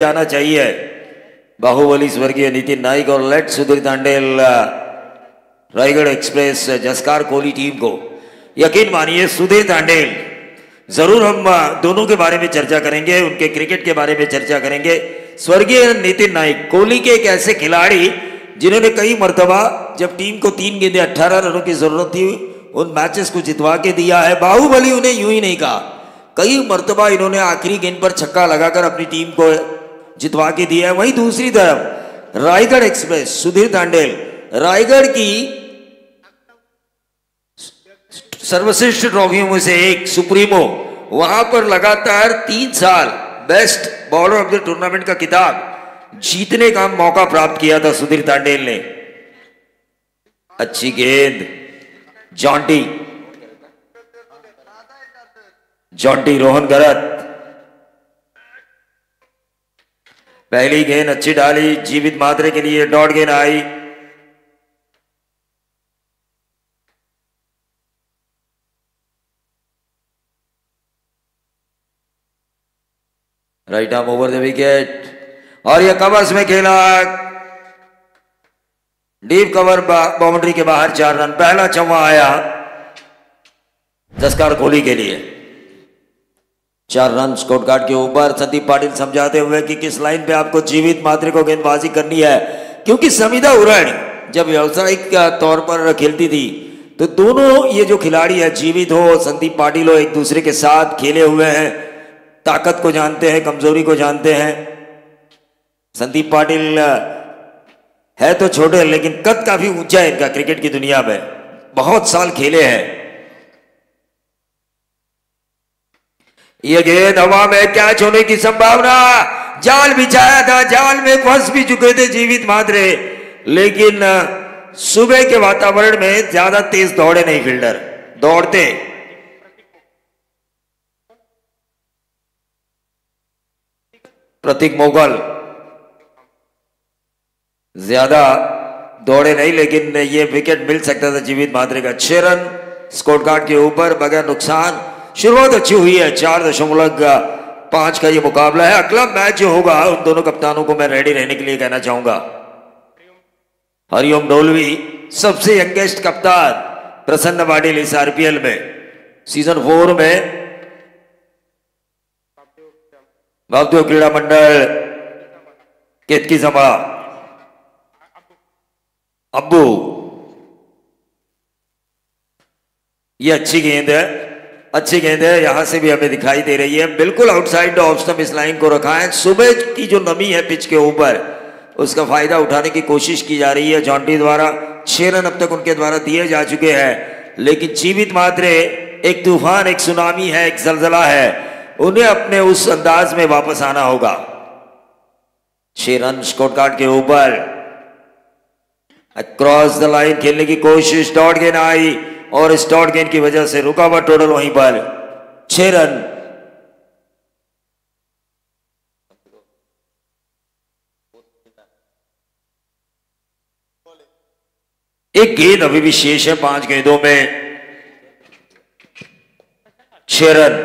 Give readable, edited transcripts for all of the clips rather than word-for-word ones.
जाना चाहिए बाहुबली स्वर्गीय नितिन नाइक और late Sudhir Tandel Raigad express Jaskar Kohli team को। यकीन मानिए सुधीर तांडेल जरूर हम दोनों के बारे में चर्चा करेंगे, उनके क्रिकेट के बारे में चर्चा करेंगे। स्वर्गीय नितिन नाइक कोहली के एक ऐसे खिलाड़ी जिन्होंने कई मर्तबा जब टीम को 3 गेंदे 18 रनों की जरूरत थी उन मैचेस को जितवा के दिया है। बाहुबली उन्हें यूं ही नहीं कहा, कई मर्तबा इन्होंने आखिरी गेंद पर छक्का लगाकर अपनी टीम को जितवा के दिया है। वहीं दूसरी तरफ रायगढ़ एक्सप्रेस सुधीर तांडेल रायगढ़ की सर्वश्रेष्ठ ट्रॉफियों में से एक सुप्रीमो, वहां पर लगातार 3 साल best bowler of the tournament का खिताब जीतने का मौका प्राप्त किया था सुधीर तांडेल ने। अच्छी गेंद जॉन्टी रोहन गरत, पहली गेंद अच्छी डाली, जीवित मात्रे के लिए डॉट गेंद आई। Right arm over the wicket और यह कवर्स में खेला, डीप कवर बाउंड्री के बाहर 4 रन। पहला चौवा आया जसकार कोहली के लिए। 4 रन स्कोर कार्ड के ऊपर। संदीप पाटिल समझाते हुए कि किस लाइन पे आपको जीवित मात्रे को गेंदबाजी करनी है, क्योंकि समिधा उरण जब व्यावसायिक तौर पर खेलती थी तो दोनों ये जो खिलाड़ी है जीवित हो संदीप पाटिल हो एक दूसरे के साथ खेले हुए हैं, ताकत को जानते हैं, कमजोरी को जानते हैं। संदीप पाटिल है तो छोटे लेकिन कद काफी ऊंचा है इनका क्रिकेट की दुनिया में, बहुत साल खेले हैं। यह गेंद हवा में कैच होने की संभावना, जाल बिछाया था, जाल में फंस भी चुके थे जीवित मात्रे, लेकिन सुबह के वातावरण में ज्यादा तेज दौड़े नहीं फील्डर, दौड़ते प्रतीक मोगल ज्यादा दौड़े नहीं, लेकिन ये विकेट मिल सकता था जीवित मात्रे का। 6 रन स्कोर कार्ड के ऊपर बगैर नुकसान। शुरुआत अच्छी हुई है, 4.5 का ये मुकाबला है। अगला मैच जो होगा उन दोनों कप्तानों को मैं रेडी रहने के लिए कहना चाहूंगा। हरिओम डोलवी सबसे यंगेस्ट कप्तान प्रसन्न पाटिल इस आरपीएल में, सीजन 4 में भारतीय क्रीड़ा मंडल केतकी संभाला अब्बू। ये अच्छी गेंद है, अच्छी गेंद है, यहां से भी हमें दिखाई दे रही है, बिल्कुल आउटसाइड द ऑफ स्टंप इस लाइन को रखा है। सुबह की जो नमी है पिच के ऊपर उसका फायदा उठाने की कोशिश की जा रही है जॉन्टी द्वारा। 6 रन अब तक उनके द्वारा दिए जा चुके हैं, लेकिन जीवित मात्रे एक तूफान, एक सुनामी है, एक जलजला है, उन्हें अपने उस अंदाज में वापस आना होगा। 6 रन स्कोर कार्ड के ऊपर, अक्रॉस द लाइन खेलने की कोशिश, डॉट गेंद आई और इस डॉट गेंद की वजह से रुका हुआ टोटल वहीं पर 6 रन। एक गेंद अभी भी शेष है 5 गेंदों में, 6 रन।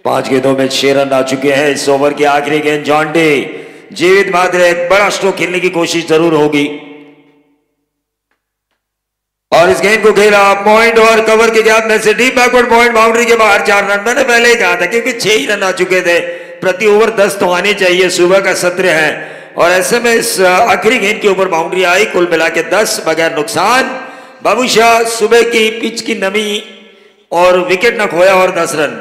पांच गेंदों में 6 रन आ चुके हैं। इस ओवर की आखिरी गेंद जॉन्टी, जीवित मात्रे एक बड़ा स्ट्रोक खेलने की कोशिश जरूर होगी और इस गेंद को खेला पॉइंट और कवर के गैप में से डीप बैकवर्ड पॉइंट, बाउंड्री के बाहर 4 रन। मैंने पहले ही कहा था क्योंकि 6 ही रन आ चुके थे, प्रति ओवर 10 तो आने चाहिए, सुबह का सत्र है और ऐसे में इस आखिरी गेंद के ऊपर बाउंड्री आई। कुल मिला के 10 बगैर नुकसान। बाबूशाह सुबह की पिच की नमी और विकेट न खोया और 10 रन।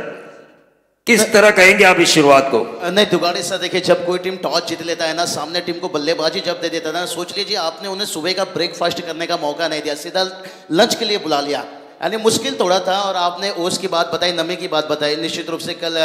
किस तरह कहेंगे आप इस शुरुआत को? नहीं दुगाड़े सर, देखिए जब कोई टीम टॉस जीत लेता है ना, सामने टीम को बल्लेबाजी जब दे देता है ना, सोच लीजिए आपने उन्हें सुबह का ब्रेकफास्ट करने का मौका नहीं दिया, सीधा लंच के लिए बुला लिया, यानी मुश्किल थोड़ा था। और आपने ओस की बात बताई, नमी की बात बताई। निश्चित रूप से कल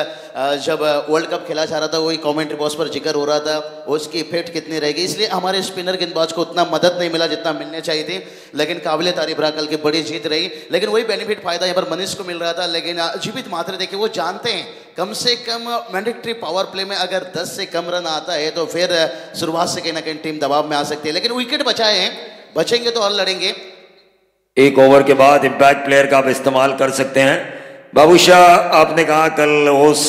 जब वर्ल्ड कप खेला जा रहा था वही कमेंट्री बॉक्स पर जिक्र हो रहा था ओस की इफेक्ट कितनी रहेगी, इसलिए हमारे स्पिनर गेंदबाज को उतना मदद नहीं मिला जितना मिलने चाहिए थी। लेकिन काबिल तारीफ रहा, कल की बड़ी जीत रही। लेकिन वही बेनिफिट फायदा यहाँ पर मनीष को मिल रहा था। लेकिन जीवित मात्रे देखिए, वो जानते हैं कम से कम मैंडेटरी पावर प्ले में अगर 10 से कम रन आता है तो फिर शुरुआत से कहीं ना कहीं टीम दबाव में आ सकती है। लेकिन विकेट बचाए हैं, बचेंगे तो और लड़ेंगे। एक ओवर के बाद इंपैक्ट प्लेयर का आप इस्तेमाल कर सकते हैं। बाबूशाह, आपने कहा कल ओस,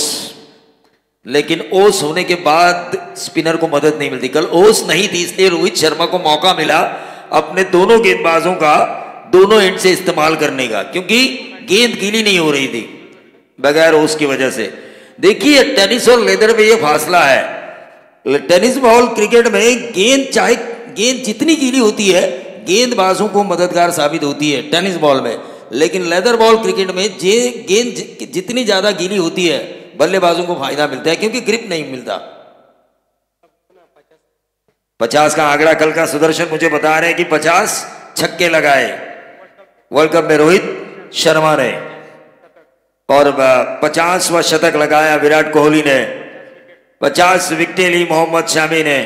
लेकिन ओस होने के बाद स्पिनर को मदद नहीं मिलती। कल ओस नहीं थी, इसलिए रोहित शर्मा को मौका मिला अपने दोनों गेंदबाजों का दोनों एंड से इस्तेमाल करने का, क्योंकि गेंद गीली नहीं हो रही थी बगैर ओस की वजह से। देखिए टेनिस और लेदर में यह फासला है। टेनिस बॉल क्रिकेट में गेंद, चाहे गेंद जितनी गीली होती है गेंदबाजों को मददगार साबित होती है टेनिस बॉल में, लेकिन लेदर बॉल क्रिकेट में गेंद जितनी ज्यादा गीली होती है बल्लेबाजों को फायदा मिलता है, क्योंकि ग्रिप नहीं मिलता। 50 का आंकड़ा कल का सुदर्शन मुझे बता रहे हैं कि 50 छक्के लगाए वर्ल्ड कप में रोहित शर्मा ने, और 50वां शतक लगाया विराट कोहली ने, 50 विकेटें ली मोहम्मद शामी ने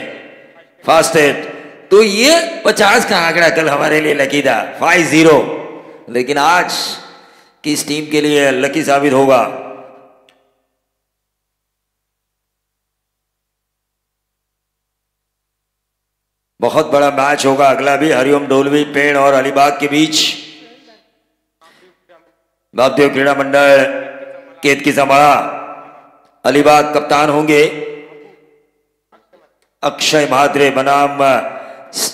फास्टेस्ट। तो ये 50 का आंकड़ा कल हमारे लिए लकी था, 5-0। लेकिन आज किस टीम के लिए लकी साबित होगा? बहुत बड़ा मैच होगा अगला भी, हरिओम डोलवी पेड़ और अलीबाग के बीच। भारतीय क्रीड़ा मंडल केत की संभाला, अलीबाग कप्तान होंगे अक्षय म्हात्रे बनाम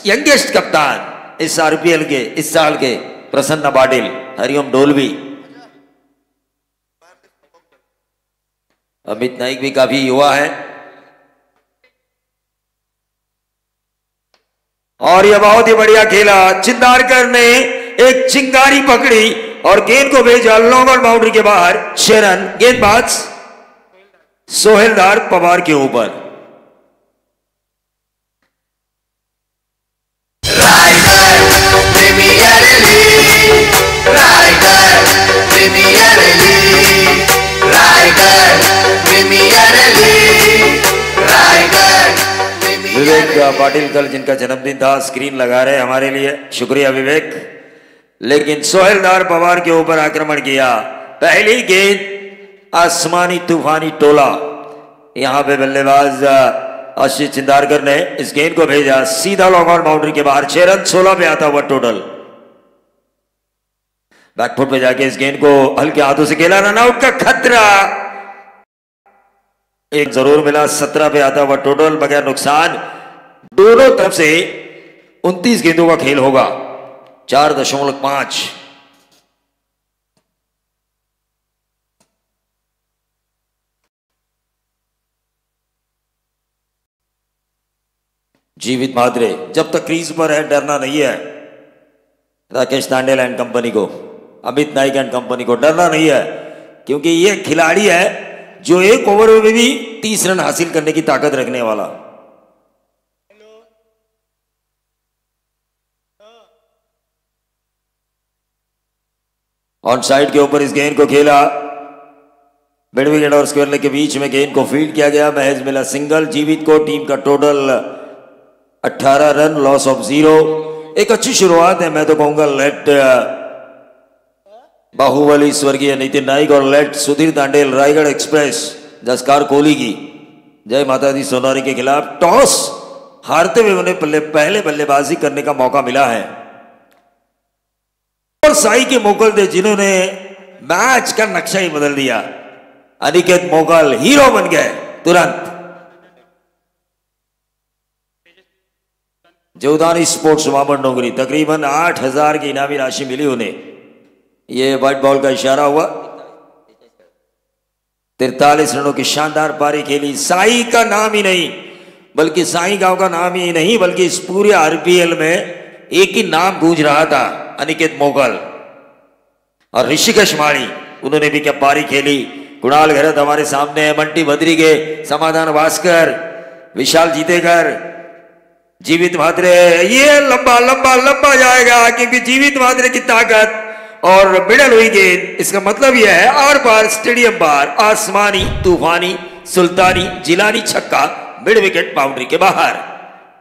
यंगेस्ट कप्तान इस आरपीएल के इस साल के प्रसन्न पाटिल। हरिओम डोलवी, अमित नाइक भी काफी युवा है। और यह बहुत ही बढ़िया खेला, चिंदारकर ने एक चिंगारी पकड़ी और गेंद को भेजा लॉन्ग बाउंड्री के बाहर। 6 रन, गेंदबाज सोहेलदार पवार के ऊपर। विवेक पाटिल कल जिनका जन्मदिन था स्क्रीन लगा रहे हमारे लिए, शुक्रिया विवेक। लेकिन सोहेलदार पवार के ऊपर आक्रमण किया, पहली गेंद आसमानी तूफानी टोला। यहां पे बल्लेबाज आशीष चिंदारकर ने इस गेंद को भेजा सीधा लॉन्ग ऑन बाउंड्री के बाहर। 6 रन 16 पे आता हुआ टोटल। बैकफुट पे जाके इस गेंद को हल्के हाथों से खेला, रन आउट का खतरा एक जरूर मिला। 17 पे आता हुआ टोटल बगैर नुकसान। दोनों तरफ से 29 गेंदों का खेल होगा। 4.5 जीवित म्हात्रे जब तक क्रीज पर है डरना नहीं है। राकेश तांडेल एंड कंपनी को, अमित नाइक एंड कंपनी को डरना नहीं है, क्योंकि ये खिलाड़ी है जो एक ओवर में भी 30 रन हासिल करने की ताकत रखने वाला। ऑन साइड के ऊपर इस गेंद को खेला, मिड विकेट और स्क्वायर लेग के बीच में गेंद को फील्ड किया गया, महज मिला सिंगल। जीवित को टीम का टोटल 18 रन, लॉस ऑफ 0। एक अच्छी शुरुआत है, मैं तो कहूंगा लेट बाहुबली स्वर्गीय नितिन नाइक और लेट सुधीर तांडेल रायगढ़ एक्सप्रेस जसकार कोहली की जय माता दी सोनारी के खिलाफ टॉस हारते हुए उन्हें पहले बल्लेबाजी करने का मौका मिला है। और साई के मोकल थे जिन्होंने मैच का नक्शा ही बदल दिया। अनिकेत मोकल हीरो बन गए तुरंत। जोधानी स्पोर्ट्स वामन डोंगरी, तकरीबन 8,000 की इनामी राशि मिली उन्हें। ये व्हाइट बॉल का इशारा हुआ। 43 रनों की शानदार पारी खेली। साई का नाम ही नहीं, बल्कि साई गांव का नाम ही नहीं, बल्कि इस पूरे आरपीएल में एक ही नाम गूंज रहा था, अनिकेत मोकल। और ऋषिकेश माणी, उन्होंने भी क्या पारी खेली। कुणाल घरत हमारे सामने है, मंटी भद्रीगे, समाधान भास्कर, विशाल जीतेकर, जीवित म्हात्रे। ये लंबा लंबा लंबा जाएगा, क्योंकि जीवित म्हात्रे की ताकत और मिडल हुई गेंद। इसका मतलब यह है आर पार स्टेडियम बार आसमानी तूफानी सुल्तानी जिलानी छक्का मिड विकेट बाउंड्री के बाहर।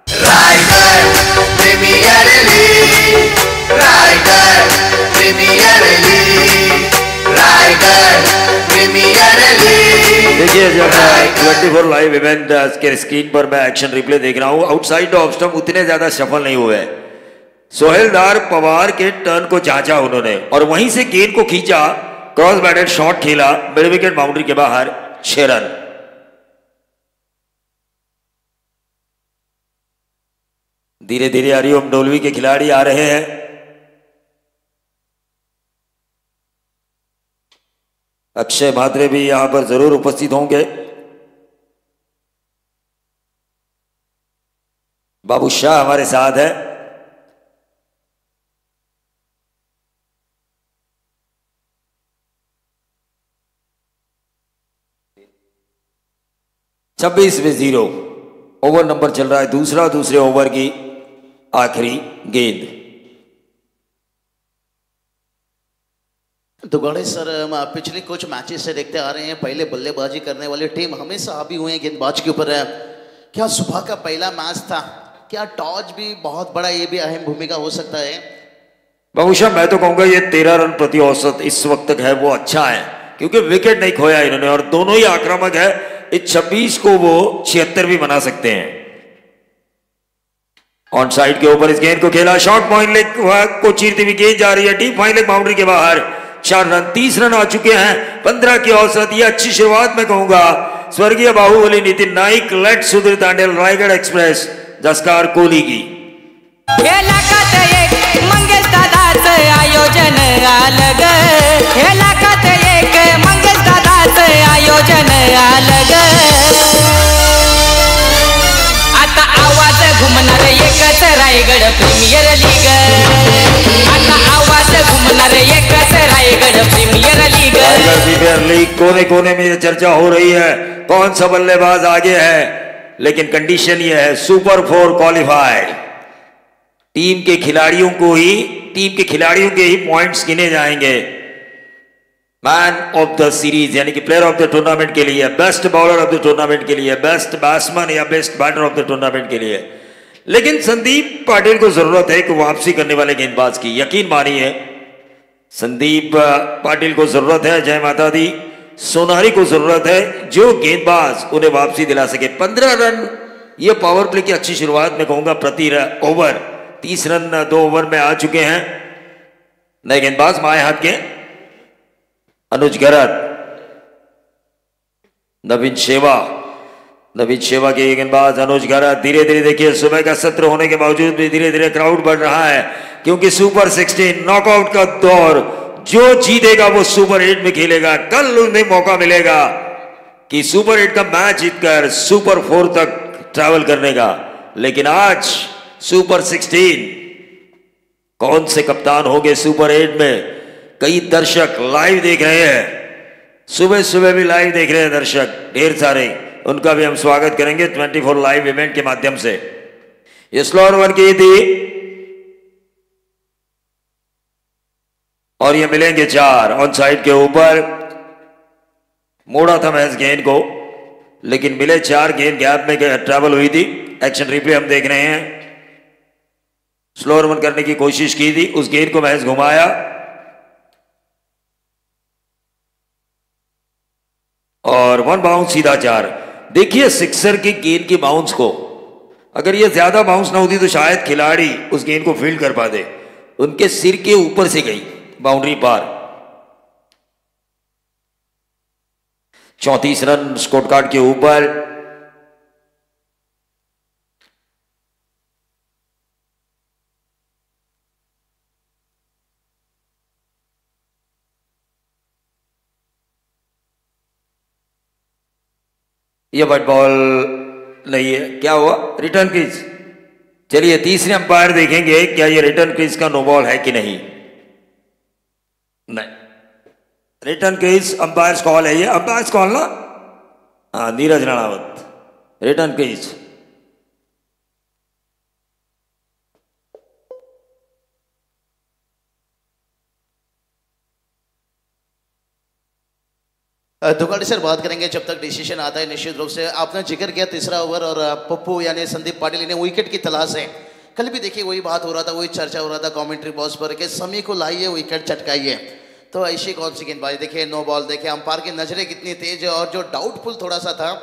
Raigad premier league, Raigad premier league, Raigad premier league. देखिए जब 24 लाइव इवेंट के स्क्रीन पर मैं एक्शन रिप्ले देख रहा हूं, आउटसाइड ऑफ स्टंप उतने ज्यादा सफल नहीं हुए। सोहेलदार पवार के टर्न को जांचा उन्होंने और वहीं से गेंद को खींचा, क्रॉस बैटेड शॉट खेला मिड विकेट बाउंड्री के बाहर 6 रन। धीरे धीरे हरिओम डोलवी के खिलाड़ी आ रहे हैं। अक्षय म्हात्रे भी यहां पर जरूर उपस्थित होंगे। बाबू शाह हमारे साथ है। छब्बीस में 0 ओवर नंबर चल रहा है दूसरे ओवर की आखिरी गेंद। दुगाड़े सर, हम पिछले कुछ मैचेस से देखते आ रहे हैं, पहले बल्लेबाजी करने वाली टीम हमेशा हावी हुए हैं गेंदबाज के ऊपर। क्या सुबह का पहला मैच था, क्या टॉस भी बहुत बड़ा, ये भी अहम भूमिका हो सकता है? बहुशा मैं तो कहूंगा ये 13 रन प्रति औसत इस वक्त तक है वो अच्छा है, क्योंकि विकेट नहीं खोया इन्होंने और दोनों ही आक्रामक है। इस 26 को वो 76 भी बना सकते हैं। ऑन साइड के ऊपर इस गेंद को खेला, शॉर्ट पॉइंट लेग को चीरती हुई गेंद जा रही है डीप फाइन लेग बाउंड्री के बाहर। 4 रन, 30 रन आ चुके हैं, 15 की औसत। ये अच्छी शुरुआत मैं कहूंगा स्वर्गीय बाहुबली नितिन नाइक, लेट सुधीर तांडेल, रायगढ़ एक्सप्रेस जसकार कोहली की। मंगेश दादाच आयोजन अलग, मंगेश दादाच आयोजन अलग। आता आवाज घुमणार एकच रायगड प्रीमियर लीग, आता आवाज घुमणार एकच Raigad premier league. Raigad premier league कोने कोने में ये चर्चा हो रही है, कौन सा बल्लेबाज आगे है, लेकिन कंडीशन ये है सुपर 4 क्वालिफाइड। टीम के खिलाड़ियों के ही पॉइंट्स गिने जाएंगे। मैन ऑफ द सीरीज यानी कि प्लेयर ऑफ द टूर्नामेंट के लिए, best bowler of the tournament के लिए, बेस्ट बैट्समैन या best batter of the tournament के लिए। लेकिन संदीप पाटिल को जरूरत है कि वापसी करने वाले गेंदबाज की, यकीन मानिए संदीप पाटिल को जरूरत है। जय माता दी सोनारी को जरूरत है जो गेंदबाज उन्हें वापसी दिला सके। 15 रन ये पावर प्ले की अच्छी शुरुआत में कहूंगा प्रति ओवर। 30 रन 2 ओवर में आ चुके हैं। नए गेंदबाज माए हाथ के अनुज गरत, नवीन शेवा के गेंदबाज अनुज गरत। धीरे धीरे देखिए सुबह का सत्र होने के बावजूद भी धीरे धीरे क्राउड बढ़ रहा है, क्योंकि सुपर 16 नॉकआउट का दौर, जो जीतेगा वो सुपर 8 में खेलेगा। कल उन्हें मौका मिलेगा कि सुपर 8 का मैच जीतकर सुपर 4 तक ट्रैवल करने का। लेकिन आज सुपर 16 कौन से कप्तान होंगे सुपर 8 में? कई दर्शक लाइव देख रहे हैं, सुबह सुबह भी लाइव देख रहे हैं दर्शक ढेर सारे, उनका भी हम स्वागत करेंगे 24 लाइव इवेंट के माध्यम से। ये स्लोअर वन की थी और ये मिलेंगे 4 ऑन साइड के ऊपर। मोड़ा था मैं इस गेंद को, लेकिन मिले 4, गेंद गैप में ट्रैवल हुई थी। एक्शन रिप्ले हम देख रहे हैं। स्लोअर वन करने की कोशिश की थी, उस गेंद को महज घुमाया और 1 बाउंस सीधा 4। देखिए सिक्सर की गेंद की बाउंस को, अगर ये ज्यादा बाउंस ना होती तो शायद खिलाड़ी उस गेंद को फील्ड कर पाते। उनके सिर के ऊपर से गई बाउंड्री पार। 34 रन स्कोर कार्ड के ऊपर। ये बट बॉल नहीं है, क्या हुआ? Return crease. चलिए तीसरे अंपायर देखेंगे क्या ये रिटर्न क्रीज का नो बॉल है कि नहीं। रिटर्न क्रीज अंपायर कॉल है, ये अंपायर कॉल ना। हाँ, Neeraj Ranawat return crease. Dugadi sir बात करेंगे जब तक डिसीजन आता है। निश्चित रूप से आपने जिक्र किया तीसरा ओवर और पप्पू यानी संदीप पाटिल ने विकेट की तलाश है। कल भी देखिए वही बात हो रहा था, वही चर्चा हो रहा था कमेंट्री बॉक्स पर कि समी को लाइए विकेट चटकाइए। तो ऐसी कौन सी गेंदबाजी देखिए, नो बॉल देखिए, अंपायर की नजरें कितनी तेज है और जो डाउटफुल थोड़ा सा था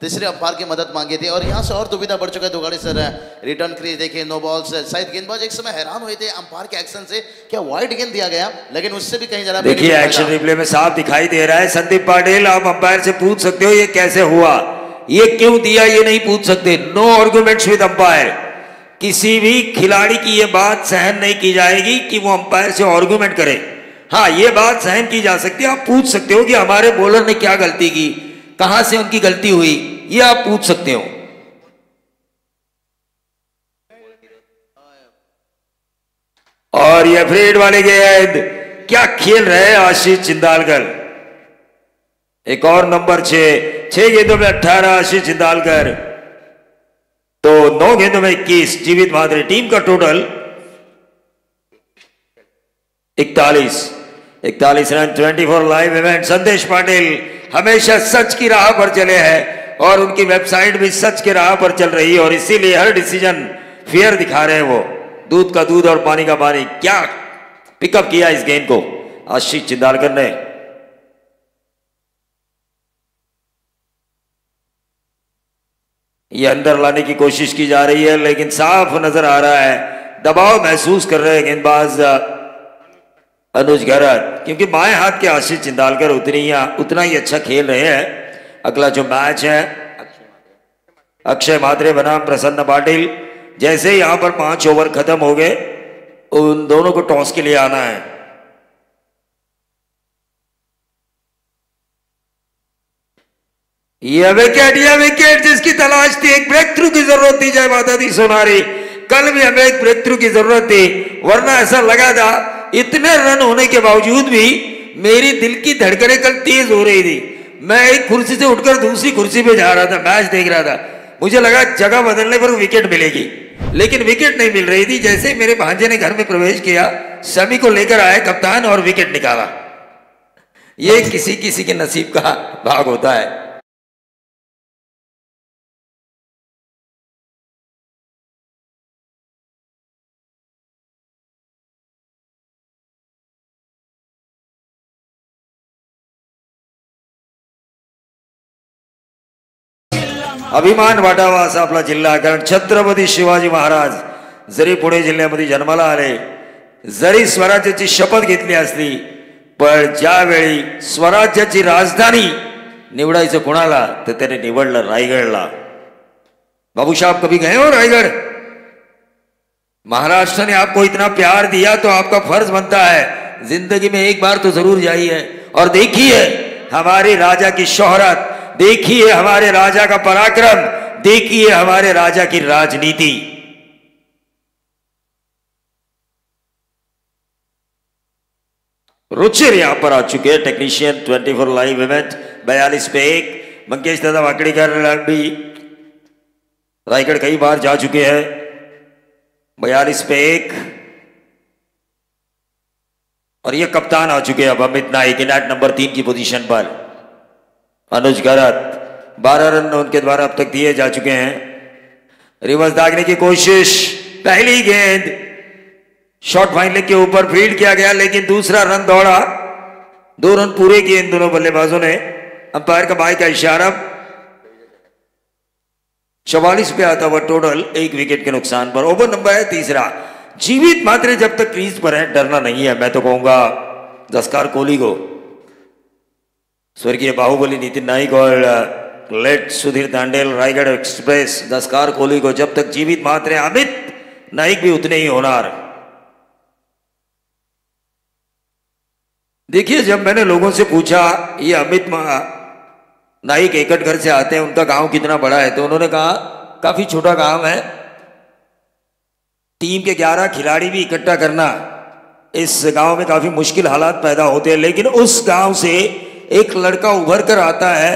तीसरे अंपायर की मदद मांगी थी और यहाँ से और दुविधा बढ़ चुका है दुगाड़ी सर। रिटर्न क्रीज देखिए, नो बॉल से शायद गेंदबाज एक समय हैरान हुए थे अंपायर के एक्शन से, क्या वाइड गेंद दिया गया, लेकिन उससे भी कहीं जरा देखिए एक्शन रिप्ले में साफ दिखाई दे रहा है। संदीप पाटिल आप अंपायर से पूछ सकते हो ये कैसे हुआ, ये क्यों दिया, ये नहीं पूछ सकते। No arguments with umpire. किसी भी खिलाड़ी की ये बात सहन नहीं की जाएगी कि वो अंपायर से आर्गुमेंट करे। हाँ, ये बात सहन की जा सकती है, आप पूछ सकते हो कि हमारे बॉलर ने क्या गलती की, कहां से उनकी गलती हुई, ये आप पूछ सकते हो। और ये फ्रेड वाले गेंद क्या खेल रहे हैं आशीष चिंदालकर। एक और नंबर 6 गेंदों में 18 आशीष चिंदालकर, तो 9 गेंदों में 21 जीवित महात्रे। टीम का टोटल 41 रन। 24 live event. संदेश पाटिल हमेशा सच की राह पर चले हैं और उनकी वेबसाइट भी सच की राह पर चल रही है और इसीलिए हर डिसीजन फेयर दिखा रहे हैं। वो दूध का दूध और पानी का पानी। क्या पिकअप किया इस गेंद को आशीष चिंदालकर ने। ये अंदर लाने की कोशिश की जा रही है लेकिन साफ नजर आ रहा है दबाव महसूस कर रहे हैं गेंदबाज अनुज गहरत, क्योंकि बाएं हाथ के आशीष चिंदालकर उतना ही अच्छा खेल रहे हैं। अगला जो मैच है अक्षय म्हात्रे बनाम प्रसन्न पाटिल। जैसे यहां पर 5 ओवर खत्म हो गए उन दोनों को टॉस के लिए आना है। यह विकेट जिसकी तलाश थी, एक ब्रेक थ्रू की जरूरत थी जय माता दी सोनारी। कल भी हमें एक ब्रेक थ्रू की जरूरत थी, वरना ऐसा लगा था इतने रन होने के बावजूद भी मेरी दिल की धड़कनें कल तेज हो रही थी। मैं एक कुर्सी से उठकर दूसरी कुर्सी पे जा रहा था, मैच देख रहा था। मुझे लगा जगह बदलने पर विकेट मिलेगी, लेकिन विकेट नहीं मिल रही थी। जैसे ही मेरे भांजे ने घर में प्रवेश किया, समी को लेकर आए कप्तान और विकेट निकाला। ये किसी किसी के नसीब का भाग होता है। अभिमान वाटावा असा आपला जिल्हा, कारण छत्रपती शिवाजी महाराज जरी पुणे जिल्ह्यामध्ये जन्माला आले, जरी स्वराज्याची शपथ घेतली असली, पण ज्यावेळी स्वराज्याची राजधानी निवडायचं कोणाला तर त्याने निवडलं रायगडला। बाबू साहब कभी गए हो रायगढ़? महाराष्ट्र ने आपको इतना प्यार दिया तो आपका फर्ज बनता है जिंदगी में एक बार तो जरूर जाइए और देखिए हमारे राजा की शोहरत, देखिए हमारे राजा का पराक्रम, देखिए हमारे राजा की राजनीति। रुचिर यहां पर आ चुके हैं टेक्नीशियन 24 लाइव इवेंट। 42 पे 1। मंकेश दादा वाकड़ीकर भी रायगढ़ कई बार जा चुके हैं। 42 पे 1 और ये कप्तान आ चुके हैं अब अमित नाइक नेट नंबर 3 की पोजीशन पर। अनुज गहरत 12 रन उनके द्वारा अब तक दिए जा चुके हैं। रिवर्स दागने की कोशिश, पहली गेंद शॉर्ट फाइन लेग के ऊपर फील्ड किया गया, लेकिन दूसरा रन दौड़ा। 2 रन पूरे किए इन दोनों बल्लेबाजों ने। अंपायर का बाई का इशारा। 44 पे आता हुआ टोटल 1 विकेट के नुकसान पर। ओवर नंबर है 3। जीवित मात्रे जब तक क्रीज पर है डरना नहीं है। मैं तो कहूंगा जस्कार कोहली को, स्वर्गीय बाहुबली नितिन नाइक और लेट सुधीर दांडेल रायगढ़ एक्सप्रेस जस्कार कोहली को जब तक जीवित मात्रे, अमित नाइक भी उतने ही होनार। देखिए जब मैंने लोगों से पूछा ये अमित नाइक एकटघर से आते हैं, उनका गांव कितना बड़ा है, तो उन्होंने कहा काफी छोटा गांव है। टीम के 11 खिलाड़ी भी इकट्ठा करना इस गांव में काफी मुश्किल हालात पैदा होते हैं, लेकिन उस गांव से एक लड़का उभर कर आता है,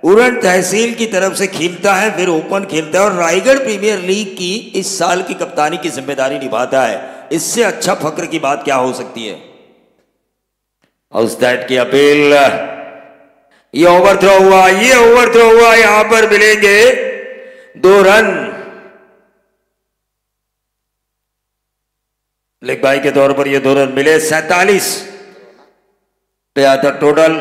उरण तहसील की तरफ से खेलता है, फिर ओपन खेलता है और रायगढ़ प्रीमियर लीग की इस साल की कप्तानी की जिम्मेदारी निभाता है। इससे अच्छा फक्र की बात क्या हो सकती है। हाउस दैट की अपील ये ओवर थ्रो हुआ, ये ओवर थ्रो हुआ, यहां पर मिलेंगे 2 रन लेग बाई के तौर पर। ये 2 रन मिले। 47 पे आता टोटल।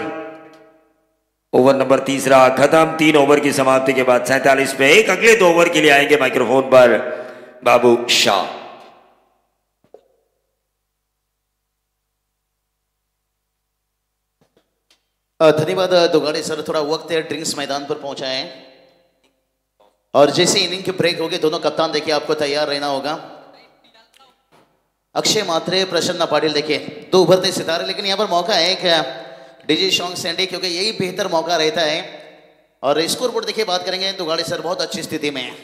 ओवर नंबर 3 खत्म। 3 ओवर की समाप्ति के बाद 47 पे एक अगले 2 ओवर के लिए आएंगे माइक्रोफोन पर बाबू शाह। धन्यवाद दुगाड़े सर, थोड़ा वक्त है ड्रिंक्स मैदान पर पहुंचाए और जैसे इनिंग के ब्रेक हो गए दोनों कप्तान देखिए आपको तैयार रहना होगा। अक्षय मात्रे, प्रसन्न पाटिल देखिए 2 उभरते सितारे, लेकिन यहाँ पर मौका है एक डीजे शॉन्ग सैंडी, क्योंकि यही बेहतर मौका रहता है। और स्कोर बोर्ड देखिए बात करेंगे दुगाड़े सर बहुत अच्छी स्थिति में है।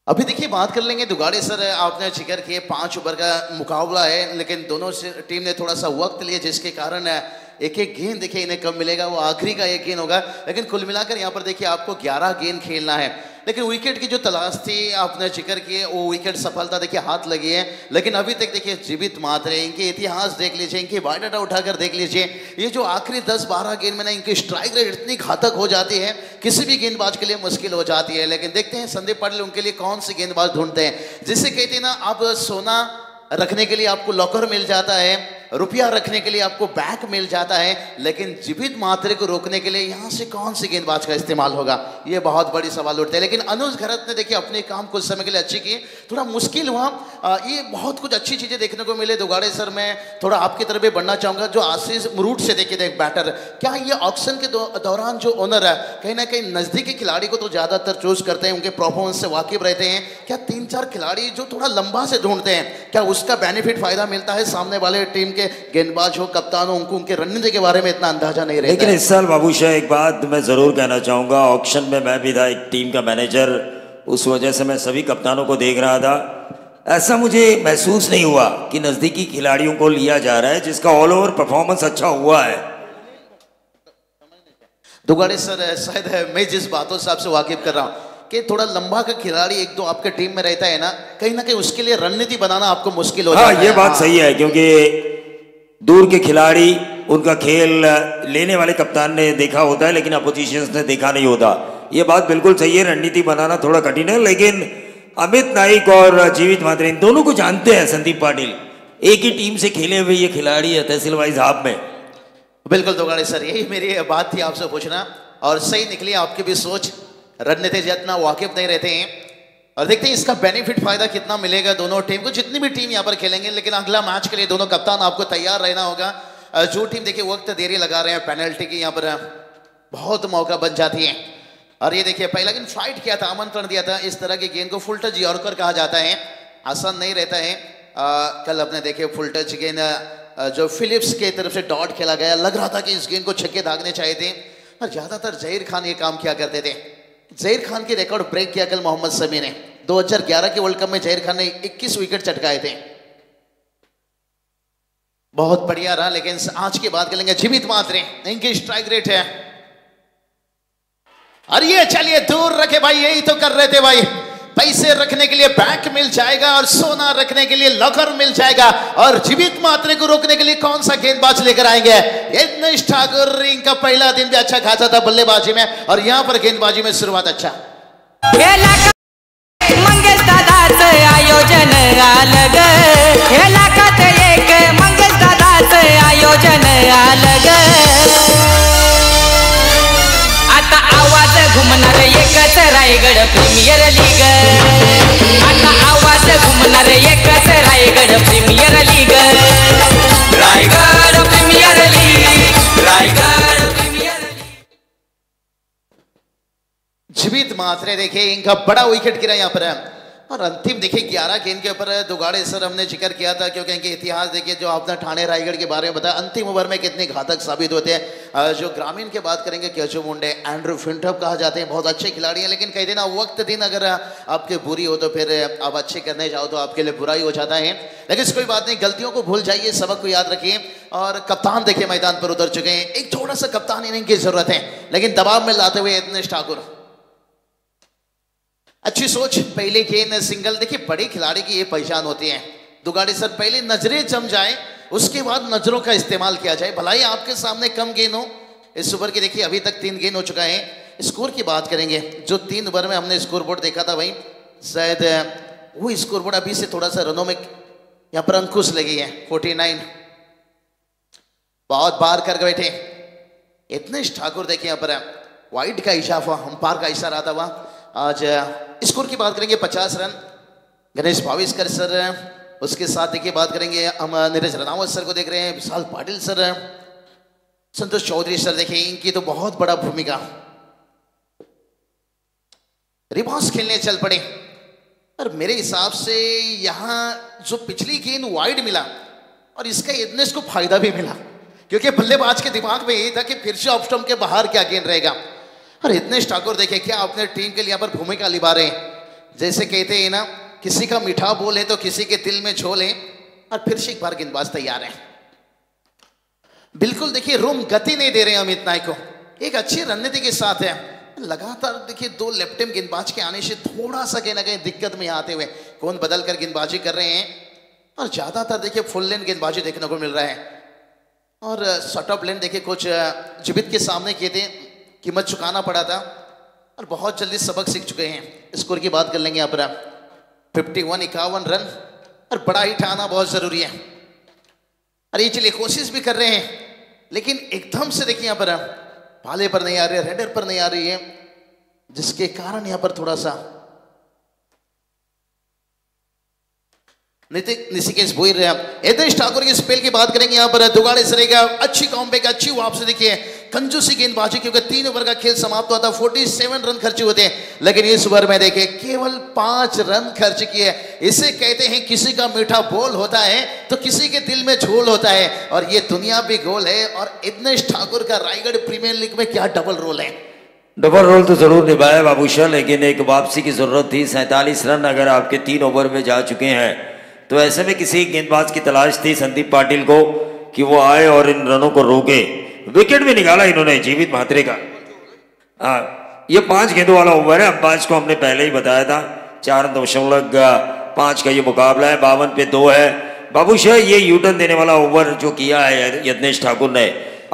अभी देखिए बात कर लेंगे दुगाड़े सर, आपने जिक्र किए 5 ओवर का मुकाबला है, लेकिन दोनों टीम ने थोड़ा सा वक्त लिया जिसके कारण एक एक गेंद देखिए इन्हें कब मिलेगा, वो आखिरी का एक गेंद होगा। लेकिन कुल मिलाकर यहाँ पर देखिए आपको 11 गेंद खेलना है, लेकिन विकेट की जो तलाश थी आपने जिक्र किए वो विकेट सफलता देखिए हाथ लगी है। लेकिन अभी तक देखिए जीवित मात्रे, इनके इतिहास देख लीजिए, इनके बायोडाटा उठाकर देख लीजिए, ये जो आखिरी 10-12 गेंद में ना इनकी स्ट्राइक रेट इतनी घातक हो जाती है किसी भी गेंदबाज के लिए मुश्किल हो जाती है। लेकिन देखते हैं संदीप पाटिल उनके लिए कौन सी गेंदबाज ढूंढते हैं, जिससे कहते हैं ना आप सोना रखने के लिए आपको लॉकर मिल जाता है, रुपया रखने के लिए आपको बैग मिल जाता है, लेकिन जीवित मात्रे को रोकने के लिए यहां से कौन सी गेंदबाज का इस्तेमाल होगा, ये बहुत बड़ी सवाल उठते हैं। लेकिन अनुज घरत ने देखिए अपने काम कुछ समय के लिए अच्छी की, थोड़ा मुश्किल हुआ, ये बहुत कुछ अच्छी चीजें देखने को मिले। दुगाड़े सर मैं थोड़ा आपकी तरफ भी बढ़ना चाहूंगा, जो आशीष रूट से देखिए देख बैटर, क्या ये ऑक्शन के दौरान जो ओनर है कहीं ना कहीं नजदीकी खिलाड़ी को तो ज्यादातर चूज करते हैं, उनके परफॉर्मेंस से वाकिफ रहते हैं, क्या 3-4 खिलाड़ी जो थोड़ा लंबा से ढूंढते हैं, क्या उसका बेनिफिट फायदा मिलता है? सामने वाले टीम के गेंदबाज हो, कप्तान हो, उनको उनके रणनीति के बारे में इतना अंदाजा नहीं रहता। लेकिन इस साल बाबू शाह एक बात मैं जरूर कहना चाहूंगा, ऑक्शन में मैं भी था एक टीम का मैनेजर, उस वजह से मैं सभी कप्तानों को देख रहा था, ऐसा मुझे महसूस नहीं हुआ कि नजदीकी खिलाड़ियों को लिया जा रहा है जिसका ऑल ओवर परफॉर्मेंस अच्छा हुआ है। दुगाड़े सर शायद मैं जिस बातों से आपसे वाकिफ कर रहा हूं कि थोड़ा लंबा का खिलाड़ी एक दो आपके टीम में रहता है ना, कहीं ना कहीं उसके लिए रणनीति बनाना आपको मुश्किल हो जाता है। ये बात सही है, क्योंकि दूर के खिलाड़ी उनका खेल लेने वाले कप्तान ने देखा होता है लेकिन अपोजिशन ने देखा नहीं होता। ये बात बिल्कुल सही है, रणनीति बनाना थोड़ा कठिन है, लेकिन अमित नाइक और जीवित मात्रे इन दोनों को जानते हैं संदीप पाटिल, एक ही टीम से खेले हुए ये खिलाड़ी है तहसील वाइज हाफ में। बिल्कुल दुगाड़े सर, यही मेरी बात थी आपसे पूछना, और सही निकली आपकी भी सोच, रणनीति जितना वाकिफ नहीं रहते हैं। और देखते हैं इसका बेनिफिट फायदा कितना मिलेगा दोनों टीम को, जितनी भी टीम यहाँ पर खेलेंगे। लेकिन अगला मैच के लिए दोनों कप्तान आपको तैयार रहना होगा। जो टीम देखिए वक्त देरी लगा रहे हैं, पेनल्टी की यहाँ पर बहुत मौका बन जाती है। और ये देखिए पहला गेंद फाइट किया था, आमंत्रण दिया था, इस तरह की गेंद को फुल टच यॉर्कर कहा जाता है, आसान नहीं रहता है। कल अपने देखे फुल टच गेंद जो फिलिप्स के तरफ से डॉट खेला गया, लग रहा था कि इस गेंद को छक्के दागने चाहिए थे, और ज्यादातर जहीर खान ये काम किया करते थे। जहीर खान की रिकॉर्ड ब्रेक किया कल मोहम्मद शमी ने। 2011 के वर्ल्ड कप में जहीर खान ने 21 विकेट चटकाए थे, बहुत बढ़िया रहा। लेकिन आज की बात करेंगे जीवित मात्रे, इनकी स्ट्राइक रेट है, और ये चलिए दूर रखे भाई, यही तो कर रहे थे भाई, पैसे रखने के लिए बैंक मिल जाएगा और सोना रखने के लिए लॉकर मिल जाएगा, और जीवित मात्रे को रोकने के लिए कौन सा गेंदबाज लेकर आएंगे? यज्ञेश ठाकुर, इनका पहला दिन भी अच्छा खासा था बल्लेबाजी में, और यहां पर गेंदबाजी में शुरुआत अच्छा। मंगेश दादाच आयोजन अलग, एक मंगेश दादाच आयोजन अलग, आता आवाज घुमणार एकच रायगड प्रीमियर लीग, आता आवाज घुमणार एकच Raigad premier league, Raigad premier league, Raigad premier league. जीवित मात्रे देखिए इनका बड़ा विकेट गिरा यहाँ पर, और अंतिम देखिए 11 गेंद के ऊपर दुगाड़े सर हमने जिक्र किया था, क्योंकि इनके इतिहास देखिए जो आपने ठाणे रायगढ़ के बारे में बताया, अंतिम ओवर में कितने घातक साबित होते हैं। जो ग्रामीण की बात करेंगे केशव मुंडे, एंड्रू फिंटअप कहा जाते हैं, बहुत अच्छे खिलाड़ी हैं, लेकिन कई दिन वक्त दिन अगर आपके बुरी हो तो फिर आप अच्छे करने जाओ तो आपके लिए बुराई हो जाता है। लेकिन कोई बात नहीं, गलतियों को भूल जाइए, सबक को याद रखिए। और कप्तान देखिए मैदान पर उतर चुके हैं, एक थोड़ा सा कप्तान इनिंग की जरूरत है, लेकिन दबाव में लाते हुए यज्ञेश ठाकुर, अच्छी सोच, पहले गेंद सिंगल। देखिए बड़े खिलाड़ी की ये पहचान होती है दुगाड़ी सर, पहले नजरें जम जाए उसके बाद नजरों का इस्तेमाल किया जाए। भलाई आपके सामने कम गेंद हो। इस ओवर की देखिए अभी तक 3 गेंद हो चुका है। स्कोर की बात करेंगे, जो 3 ओवर में हमने स्कोर बोर्ड देखा था भाई, शायद वो स्कोर बोर्ड अभी से थोड़ा सा रनों में यहाँ पर अंकुश लगी है। 49 बहुत बार कर बैठे इतने ठाकुर देखिए यहाँ पर वाइड का इशारा, अंपायर का इशारा आता हुआ। आज स्कोर की बात करेंगे 50 रन गणेश भाविस्कर सर, उसके साथ देखिए बात करेंगे हम नीरज रनावत सर को देख रहे हैं, विशाल पाटिल सर, संतोष चौधरी सर, देखिए इनकी तो बहुत बड़ा भूमिका। रिबाउंस खेलने चल पड़े और मेरे हिसाब से यहां जो पिछली गेंद वाइड मिला और इसका इतनेस को फायदा भी मिला, क्योंकि बल्लेबाज के दिमाग में यही था कि फिर से ऑफ स्टंप के बाहर क्या गेंद रहेगा। और इतनेश ठाकुर देखे क्या अपने टीम के लिए यहाँ पर भूमिका निभा रहे हैं। जैसे कहते हैं ना, किसी का मीठा बोल है तो किसी के दिल में झोल है, और फिर से एक बार गेंदबाज तैयार है। बिल्कुल देखिए रूम गति नहीं दे रहे हैं अमित नायक को, एक अच्छी रणनीति के साथ है। लगातार देखिए 2 लेफ्ट हैंड गेंदबाज के आने से थोड़ा सा कहीं ना कहीं दिक्कत में आते हुए कौन बदल कर गेंदबाजी कर रहे हैं, और ज्यादातर देखिए फुल लेन गेंदबाजी देखने को मिल रहा है। और शॉर्ट ऑफ लेन देखिए कुछ जीवित के सामने किए थे, कीमत चुकाना पड़ा था, और बहुत जल्दी सबक सीख चुके हैं। स्कोर की बात कर लेंगे यहाँ पर 51 रन, और बड़ा हिट आना बहुत जरूरी है। और ये चलिए कोशिश भी कर रहे हैं, लेकिन एकदम से देखिए यहाँ पर भाले पर नहीं आ रही है, रेडर पर नहीं आ रही है, जिसके कारण यहाँ पर थोड़ा सा निशिकेश भोईर एदेश ठाकुर की स्पेल की बात करेंगे यहाँ पर दुगाड़े सरे का अच्छी कॉम्बैक, अच्छी वापसी देखिए, कंजूसी गेंदबाजी, क्योंकि 3 ओवर का खेल समाप्त हुआ था, 47 रन खर्च हुए थे, लेकिन इस ओवर में देखिए केवल 5 रन खर्च किए। इसे कहते हैं किसी का मीठा बोल होता है तो किसी के दिल में झोल होता है, और ये दुनिया भी गोल है। और एदेश ठाकुर का रायगढ़ प्रीमियर लीग में क्या डबल रोल है। डबल रोल तो जरूर निभाया बाबूशाह, लेकिन एक वापसी की जरूरत थी। 47 रन अगर आपके 3 ओवर में जा चुके हैं तो ऐसे में किसी गेंदबाज की तलाश थी संदीप पाटिल को कि वो आए और इन रनों को रोके। विकेट भी निकाला इन्होंने जीवित म्हात्रे का। ये 5 गेंदों वाला ओवर है। अंपायर को हमने पहले ही बताया था 4.5 का ये मुकाबला है, 52 पे 2 है। बाबूशाह ये यूटर्न देने वाला ओवर जो किया है यत्नेश ठाकुर ने,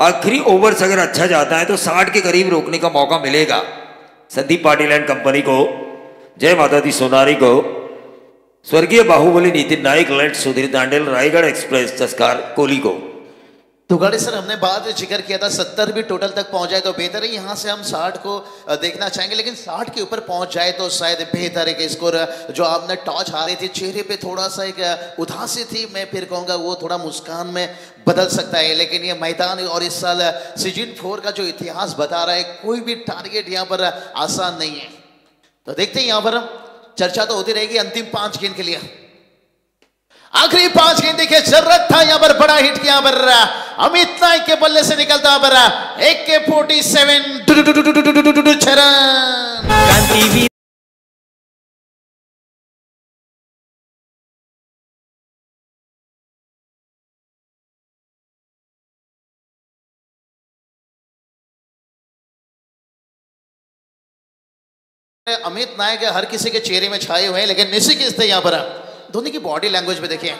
आखिरी ओवर से अगर अच्छा जाता है तो 60 के करीब रोकने का मौका मिलेगा संदीप पाटिल एंड कंपनी को। जय माता दी सोनारी को, स्वर्गीय बाहुबली नितिन नाइक, लेट सुधीर तांडेल, रायगढ़ एक्सप्रेस जसकार कोहली को। दुगाड़े सर हमने बात जिक्र किया था 70 भी टोटल तक पहुंच जाए तो बेहतर है। यहाँ से हम 60 को देखना चाहेंगे, लेकिन 60 के ऊपर पहुंच जाए तो शायद बेहतर है कि स्कोर जो आपने टॉस हारे थे, चेहरे पे थोड़ा सा एक उदासी थी, मैं फिर कहूँगा वो थोड़ा मुस्कान में बदल सकता है। लेकिन ये मैदान और इस साल सीजन 4 का जो इतिहास बता रहा है, कोई भी टारगेट यहाँ पर आसान नहीं है। तो देखते हैं, यहाँ पर चर्चा तो होती रहेगी अंतिम 5 गेंद के लिए। आखिरी 5 गेंद देखिए, जरूरत था यहाँ पर बड़ा हिट किया पर अमित नायक के बल्ले से निकलता पर 1 के 47 6 रन। अमित नायक हर किसी के चेहरे में छाए हुए हैं, लेकिन निशिकेश थे यहाँ पर। धोनी की बॉडी लैंग्वेज में देखिए,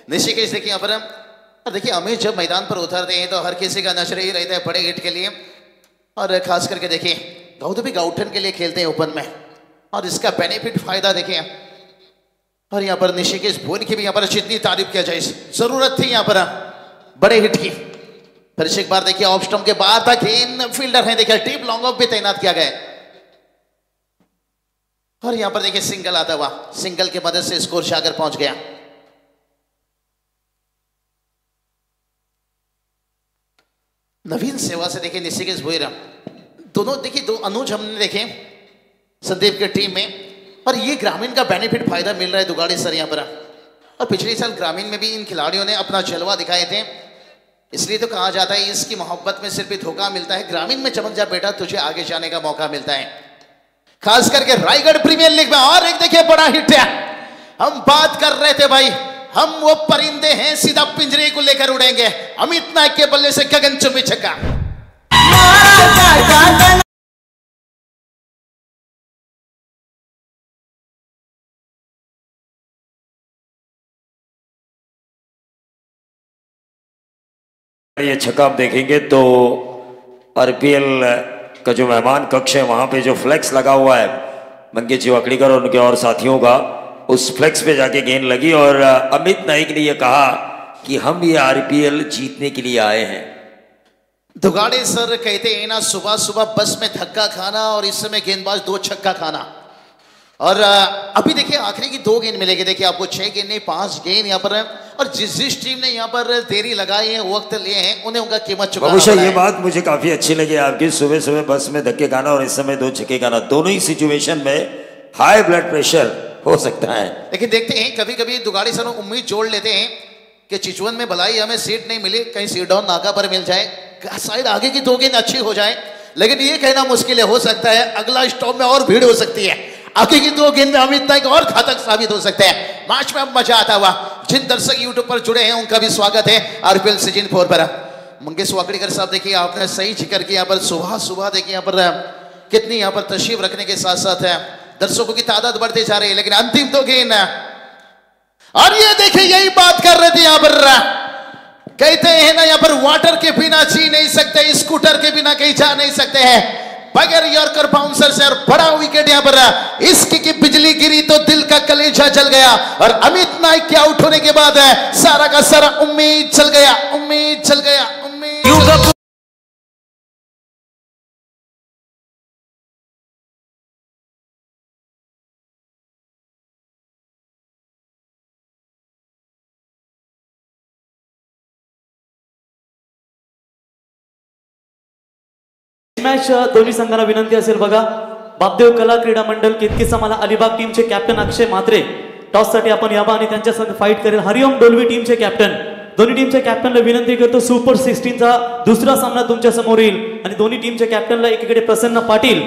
निशिकेश देखिए यहाँ पर। देखिए अमित जब मैदान पर उतरते हैं तो हर किसी का नजर ही रहता है बड़े हिट के लिए, और खास करके देखिए दाऊद भी गाउठन के लिए खेलते हैं ओपन में, और इसका बेनिफिट फायदा देखिए। और यहाँ पर निशिकेश भोईर की भी यहाँ पर जितनी तारीफ किया जाए, जरूरत थी यहाँ पर बड़े हिट की। फिर से एक बार देखिए ऑफ स्टंप के बाद तक इन फील्डर हैं, देखिए डीप लॉन्ग ऑफ भी तैनात किया गया। और यहां पर देखिए सिंगल आता हुआ, सिंगल की मदद से स्कोर जाकर पहुंच गया। नवीन सेवा से देखिए निशिकेश भोईर, दोनों देखिए 2 अनुज हमने देखे संदीप के टीम में, और ये ग्रामीण का बेनिफिट फायदा मिल रहा है दुगाड़ी सर यहाँ पर। और पिछले साल ग्रामीण में भी इन खिलाड़ियों ने अपना जलवा दिखाए थे, इसलिए तो कहा जाता है इसकी मोहब्बत में सिर्फ धोखा मिलता है, ग्रामीण में चमक जा बेटा, तुझे आगे जाने का मौका मिलता है, खास करके रायगढ़ प्रीमियर लीग में। और एक देखिए बड़ा हिट है, हम बात कर रहे थे भाई, हम वो परिंदे हैं सीधा पिंजरे को लेकर उड़ेंगे। अमित नायक के बल्ले से गगनचुंबी छक्का। ये छक्का आप देखेंगे तो आरपीएल का जो मेहमान कक्ष है वहां पे जो फ्लेक्स लगा हुआ है मंगेश जी वाकड़ीकर और उनके और साथियों का, उस फ्लेक्स पे जाके गेंद लगी और अमित नाइक ने ये कहा कि हम ये आरपीएल जीतने के लिए आए हैं। दुगाड़े सर कहते हैं ना, सुबह सुबह बस में धक्का खाना और इस समय गेंदबाज 2 छक्का खाना। और अभी देखिए आखिरी की 2 गेंद मिलेगी, देखिए आपको 6 गेंद नहीं 5 गेंद यहाँ पर है। और जिस टीम ने यहाँ पर देरी लगाई है, वक्त लिए हैं, उन्हें उनका कीमत चुकाना पड़ा है। ये बात मुझे काफी अच्छी लगी आपकी, सुबह सुबह बस में धक्के खाना और इस समय 2 छक्के खाना, दोनों ही सिचुएशन में हाई ब्लड प्रेशर हो सकता है। लेकिन देखते हैं कभी कभी दुगाड़ी सर उम्मीद जोड़ लेते हैं कि चिचवन में भलाई हमें सीट नहीं मिली, कहीं सीट डाउन नाका पर मिल जाए, शायद आगे की 2 गेंद अच्छी हो जाए। लेकिन ये कहना मुश्किल है, हो सकता है अगला स्टॉप में और भीड़ हो सकती है, आगे की 2 गेंद में अमित नाइक और घातक साबित हो सकते हैं। मैच में अब मजा आता हुआ, जिन दर्शक यूट्यूब पर जुड़े हैं उनका भी स्वागत है आरपीएल सीजन 4 पर। मंगेश वाकड़ीकर साहब देखिए आपने सही जिक्र किया, यहाँ पर सुबह सुबह देखिए यहाँ पर कितनी यहाँ पर तशरीफ रखने के साथ साथ दर्शकों की तादाद बढ़ती जा रही है। लेकिन अंतिम 2 गेंद और ये देखिए यही बात कर रहे थे यहाँ पर, कहते हैं ना यहाँ पर वाटर के बिना जी नहीं सकते, स्कूटर के बिना कहीं जा नहीं सकते हैं, बगैर यॉर्कर बाउंसर से। और बड़ा विकेट यहाँ पर इसकी की बिजली गिरी तो दिल का कलेजा जल गया। और अमित नाइक के आउट होने के बाद सारा का सारा उम्मीद चल गया, उम्मीद चल गया, उम्मीद। मॅच दोन्ही संघाला विनंती असेल बघा, बापदेव कला क्रीडा मंडळ केतकीचा मला अलिबाग टीमचे कॅप्टन अक्षय म्हात्रे टॉस साठी आपण यावा आणि त्यांच्या संग फाईट करेल हरिओम डोलवी टीमचे कॅप्टन। दोन्ही टीमच्या कॅप्टनला विनंती करतो, सुपर 16 चा दुसरा सामना तुमच्या समोर येईल आणि दोन्ही टीमच्या कॅप्टनला एकीकडे प्रसन्न पाटील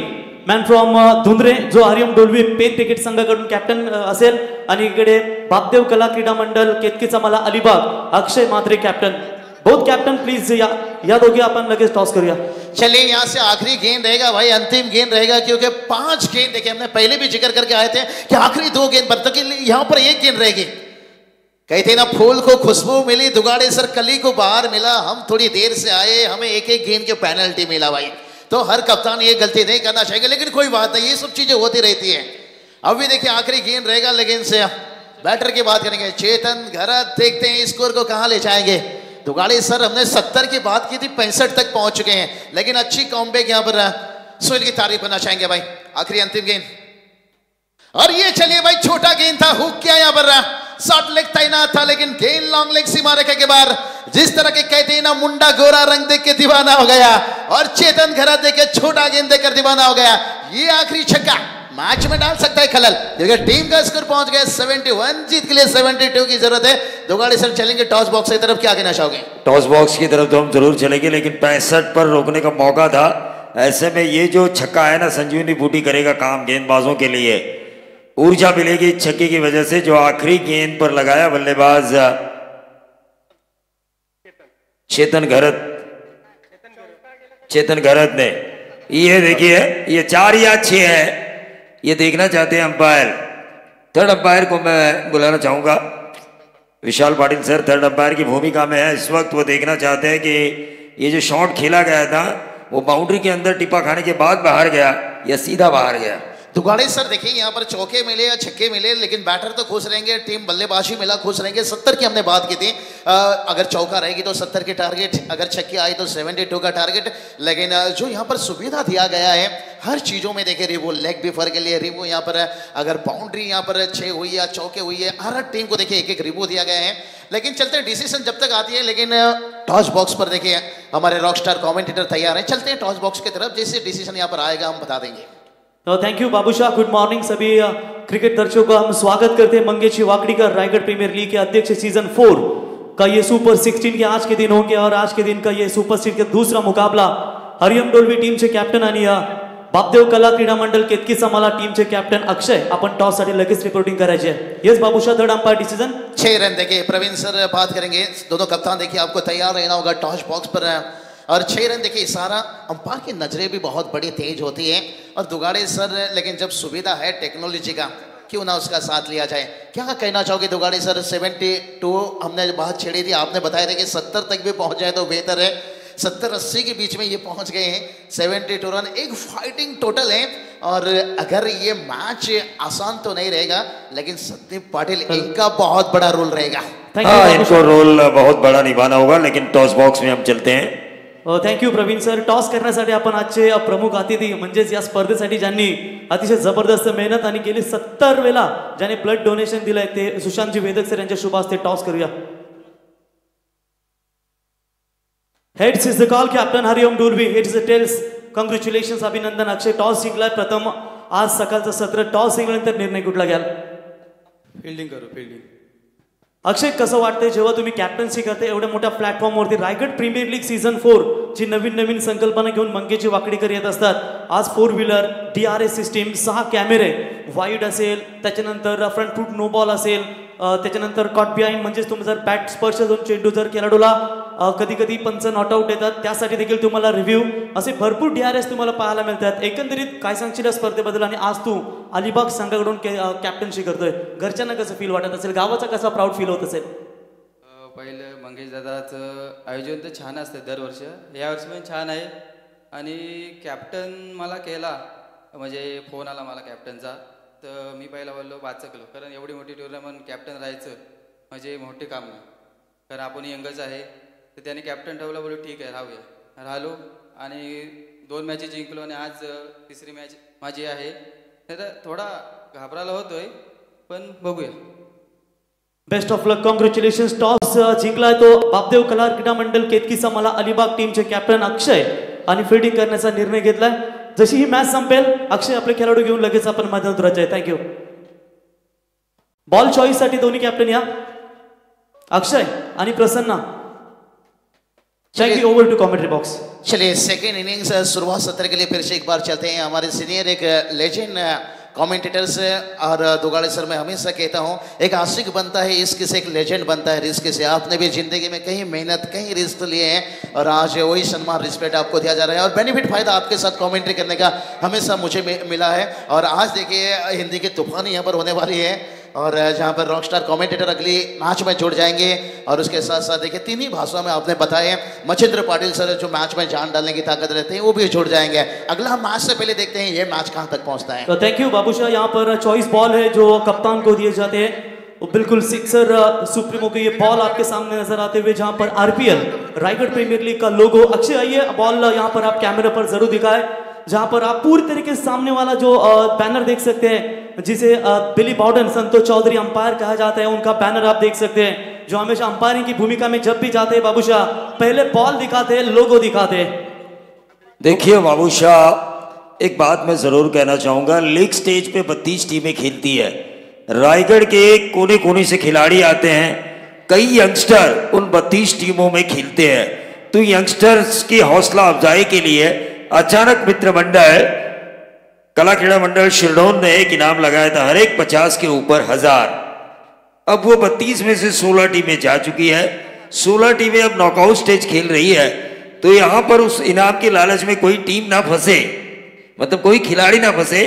मॅन फ्रॉम धुंद्रे जो हरिओम डोलवी पेन क्रिकेट संघाकडून कॅप्टन असेल आणि एकीकडे बापदेव कला क्रीडा मंडळ केतकीचा मला अलिबाग अक्षय म्हात्रे कॅप्टन। बहुत कैप्टन प्लीज या दोगे अपन लगे टॉस करिए। चलिए यहाँ से आखिरी गेंद रहेगा भाई, अंतिम गेंद रहेगा, क्योंकि 5 गेंद देखिए हमने पहले भी जिक्र करके आए थे कि आखिरी 2 गेंद पर, तो यहाँ पर 1 गेंद रहेगी। कहते ना फूल को खुशबू मिली, दुगाड़े सर कली को बाहर मिला, हम थोड़ी देर से आए, हमें 1-1 गेंद के पेनल्टी मिला भाई। तो हर कप्तान ये गलती नहीं करना चाहिए, लेकिन कोई बात नहीं, ये सब चीजें होती रहती है। अभी देखिए आखिरी गेंद रहेगा, लेकिन से बैटर की बात करेंगे चेतन घरत, देखते हैं स्कोर को कहाँ ले जाएंगे। दुगाड़ी सर हमने 70 की बात की थी, 65 तक पहुंच चुके हैं, लेकिन अच्छी कॉमबैक यहाँ पर सोहेल की तारीफ करना चाहेंगे भाई। आखिरी अंतिम गेंद और ये चलिए भाई छोटा गेंद था, हुक किया यहाँ पर, शॉर्ट लेग तैनात था, लेकिन गेंद लॉन्ग लेग सीमा रेखा के बाद जिस तरह के कहते हैं ना मुंडा गोरा रंग देख के दीवाना हो गया और चेतन घरत देख के छोटा गेंद देकर दीवाना हो गया। ये आखिरी छक्का मैच में डाल सकता है खलल, क्योंकि टीम का स्कोर पहुंच गया 71, जीत के लिए 72 की जरूरत है। दुगाड़ी सर चलेंगे टॉस बॉक्स की तरफ, क्या कहना चाहोगे? टॉस बॉक्स की तरफ तो हम जरूर चलेंगे, लेकिन 65 पर रोकने का मौका था। ऐसे में ये जो छक्का है ना संजीवनी बूटी करेगा काम गेंदबाजों के लिए, ऊर्जा मिलेगी छक्के की वजह से। जो आखिरी गेंद पर लगाया बल्लेबाज चेतन घरत ने, ये देखिए ये 4 या 6 है, ये देखना चाहते हैं अंपायर। थर्ड अंपायर को मैं बुलाना चाहूंगा, विशाल पाटिल सर थर्ड अंपायर की भूमिका में है इस वक्त। वो देखना चाहते हैं कि ये जो शॉट खेला गया था वो बाउंड्री के अंदर टिप्पा खाने के बाद बाहर गया या सीधा बाहर गया। दुगाड़े सर देखिए यहाँ पर चौके मिले या छक्के मिले, लेकिन बैटर तो खुश रहेंगे, टीम बल्लेबाजी मिला खुश रहेंगे। 70 की हमने बात की थी, अगर चौका रहेगी तो 70 की टारगेट, अगर छक्के आई तो 72 का टारगेट। लेकिन जो यहाँ पर सुविधा दिया गया है हर चीज़ों में, देखिए रिवो लेग बिफर के लिए रिवो यहाँ पर, अगर बाउंड्री यहाँ पर 6 हुई या चौके हुई है, हर टीम को देखिए 1-1 रिवो दिया गया है। लेकिन चलते हैं डिसीजन जब तक आती है, लेकिन टॉस बॉक्स पर देखिए हमारे रॉकस्टार कमेंटेटर तैयार हैं। चलते हैं टॉस बॉक्स की तरफ, जैसे डिसीजन यहाँ पर आएगा हम बता देंगे। तो thank you Babushah, good morning सभी क्रिकेट दर्शकों का हम स्वागत करते हैं। मंगेश वाकड़ीकर रायगढ़ प्रीमियर लीग के अध्यक्ष सीजन 4 का ये सुपर 16 के आज के दिन होंगे और आज के दिन का ये सुपर 16 का दूसरा मुकाबला हरिओम डोलवी टीमचे कॅप्टन आणि बापदेव कला क्रीडा मंडळ केतकीचा मला टीमचे कॅप्टन अक्षय आपण टॉस साठी लगेच रिपोर्टिंग करायची आहे। Yes Babushah, third umpire decision 6 run. देखिए प्रवीण सर बात करेंगे, दोनों कप्तान देखिए आपको तैयार रहना होगा टॉस बॉक्स पर। और 6 रन देखिए सारा अंपायर की नजरें भी बहुत बड़ी तेज होती है। और दुगाड़े सर लेकिन जब सुविधा है टेक्नोलॉजी का क्यों ना उसका साथ लिया जाए। क्या कहना चाहोगे दुगाड़ी सर? 72 हमने बात छेड़ी थी, आपने बताया था कि 70 तक भी पहुंच जाए तो बेहतर है। 70-80 के बीच में ये पहुंच गए हैं। 72 रन एक फाइटिंग टोटल है। और अगर ये मैच आसान तो नहीं रहेगा, लेकिन संदीप पाटिल इनका बहुत बड़ा रोल रहेगा। हाँ, इनको रोल बहुत बड़ा निभाना होगा, लेकिन टॉस बॉक्स में हम चलते हैं। Thank you Praveen sir. टॉस करण्यासाठी आपण आजचे प्रमुख अतिथी म्हणजेच या स्पर्धेसाठी ज्यांनी अतिशय जबरदस्त मेहनत आणि गेली 70 वेळा ज्याने ब्लड डोनेशन दिलंय ते सुशांतजी वेदक सर यांच्या शुभ हस्ते टॉस करूया. Heads is the call. Captain Hariom Dolvi. Heads the tails. Congratulations, अभिनंदन. अक्षय टॉस जिंकलाय प्रथम आज सकाळचं सत्र. टॉस जिंकल्यानंतर निर्णय कुठला घ्याल? फिल्डिंग करू, फिल्डिंग. अक्षय, कसं वाटतंय जेव्हा तुम्ही कॅप्टन्सी करते एवढ्या मोठ्या प्लॅटफॉर्मवरती? रायगड प्रीमियर लीग सीझन 4 ची नवीन संकल्पना घेऊन मंगेची वाकडीकर येत असतात. आज 4 व्हीलर DRS सिस्टीम, 6 कॅमेरे, वाईड असेल, त्याच्यानंतर फ्रंट फूट नो बॉल असेल, त्याच्यानंतर कॉट बिहाइंड म्हणजेच तुम्ही जर बॅट स्पर्श जाऊन चेंडू जर खेळाडूला कधी कधी पंच नॉट आउट येतात त्यासाठी देखील तुम्हाला रिव्ह्यू, असे भरपूर DRS तुम्हाला पाहायला मिळतात. एकंदरीत काय सांगशील या स्पर्धेबद्दल? आणि आज तू अलिबाग संघाकडून कॅप्टन्सी करतोय, घरच्यांना कसं फील वाटत असेल? गावाचा कसा प्राऊड फील होत असेल? पहिलं मंगेश दादाचं आयोजन तर छान असतं दरवर्षी, यावर्षी पण छान आहे. आणि कॅप्टन मला केला म्हणजे फोन आला मला कॅप्टनचा, तर मी पहिला बोललो वाचकलो, कारण एवढी मोठी टुर्नामेंट कॅप्टन राहायचं म्हणजे मोठे काम नाही, कारण आपण यंगच आहे. तर त्याने कॅप्टन ठेवलं, बोललो ठीक आहे राहूया. राहिलो आणि 2 मॅचेस जिंकलो आणि आज तिसरी मॅच माझी आहे. तर थोडा घाबरायला होतोय, पण बघूया. Best of luck, congratulations. Toss जिंकलाय तो बापदेव कला क्रीडा मंडळ केतकीचा मला अलिबाग टीमचे कॅप्टन अक्षय आणि फिल्डिंग करण्याचा निर्णय घेतलाय. जशी ही मॅच संपेल अक्षय आपले खेळाडू घेऊन लगेच आपण मैदानात उतरायचे आहे. थँक्यू. बॉल चॉईस साठी दोन्ही कॅप्टन या, अक्षय आणि Prasanna. Thank you. Over to commentary box. चलिए सेकेंड इनिंग्स शुरुआत सत्र के लिए फिर से एक बार चलते हैं. हमारे सीनियर एक लेजेंड कमेंटेटर्स और दुगाड़े सर मैं हमेशा कहता हूँ एक आशिक बनता है इश्क से, एक लेजेंड बनता है रिस्क से. आपने भी जिंदगी में कहीं मेहनत कहीं रिस्क लिए हैं और आज वही सम्मान रिस्पेक्ट आपको दिया जा रहा है और बेनिफिट फायदा आपके साथ कमेंट्री करने का हमेशा मुझे मिला है. और आज देखिए हिंदी की तूफान यहाँ पर होने वाली है और जहाँ पर रॉकस्टार कमेंटेटर अगली मैच में जुड़ जाएंगे. और उसके साथ साथ देखिए 3 ही भाषाओं में आपने बताए मच्छिंद्र पाटिल सर जो मैच में जान डालने की ताकत रहते हैं वो भी जुड़ जाएंगे. अगला मैच से पहले देखते हैं ये मैच कहाँ तक पहुँचता है. तो थैंक यू बाबूशाह. यहाँ पर चॉइस बॉल है जो कप्तान को दिए जाते हैं. बिल्कुल सिक्सर सुप्रीमो के ये बॉल आपके सामने नजर आते हुए, जहाँ पर RPL रायगढ़ प्रीमियर लीग का लोगो. अक्षय आइए, बॉल यहाँ पर आप कैमरे पर जरूर दिखाए, जहां पर आप पूरी तरीके से सामने वाला जो बैनर देख सकते हैं जिसे बिली बॉर्डन संतोष चौधरी अंपायर कहा जाता है, उनका बैनर आप देख सकते हैं जो हमेशा अंपायरिंग की भूमिका में जब भी जाते हैं बाबूशाह पहले बॉल दिखाते हैं, लोगो दिखाते हैं. देखिए बाबूशाह, एक बात मैं जरूर कहना चाहूंगा, लीग स्टेज पे 32 टीमें खेलती है. रायगढ़ के कोने कोने से खिलाड़ी आते हैं, कई यंगस्टर उन 32 टीमों में खेलते हैं. तो यंगस्टर्स की हौसला अफजाई के लिए अचानक मित्र मंडल कला क्रीड़ा मंडल शिरडोन ने एक इनाम लगाया था, हर एक 50 के ऊपर 1000. अब वो 32 में से 16 टीमें जा चुकी है, 16 टीमें अब नॉकआउट स्टेज खेल रही है. तो यहां पर उस इनाम के लालच में कोई टीम ना फंसे, मतलब कोई खिलाड़ी ना फंसे,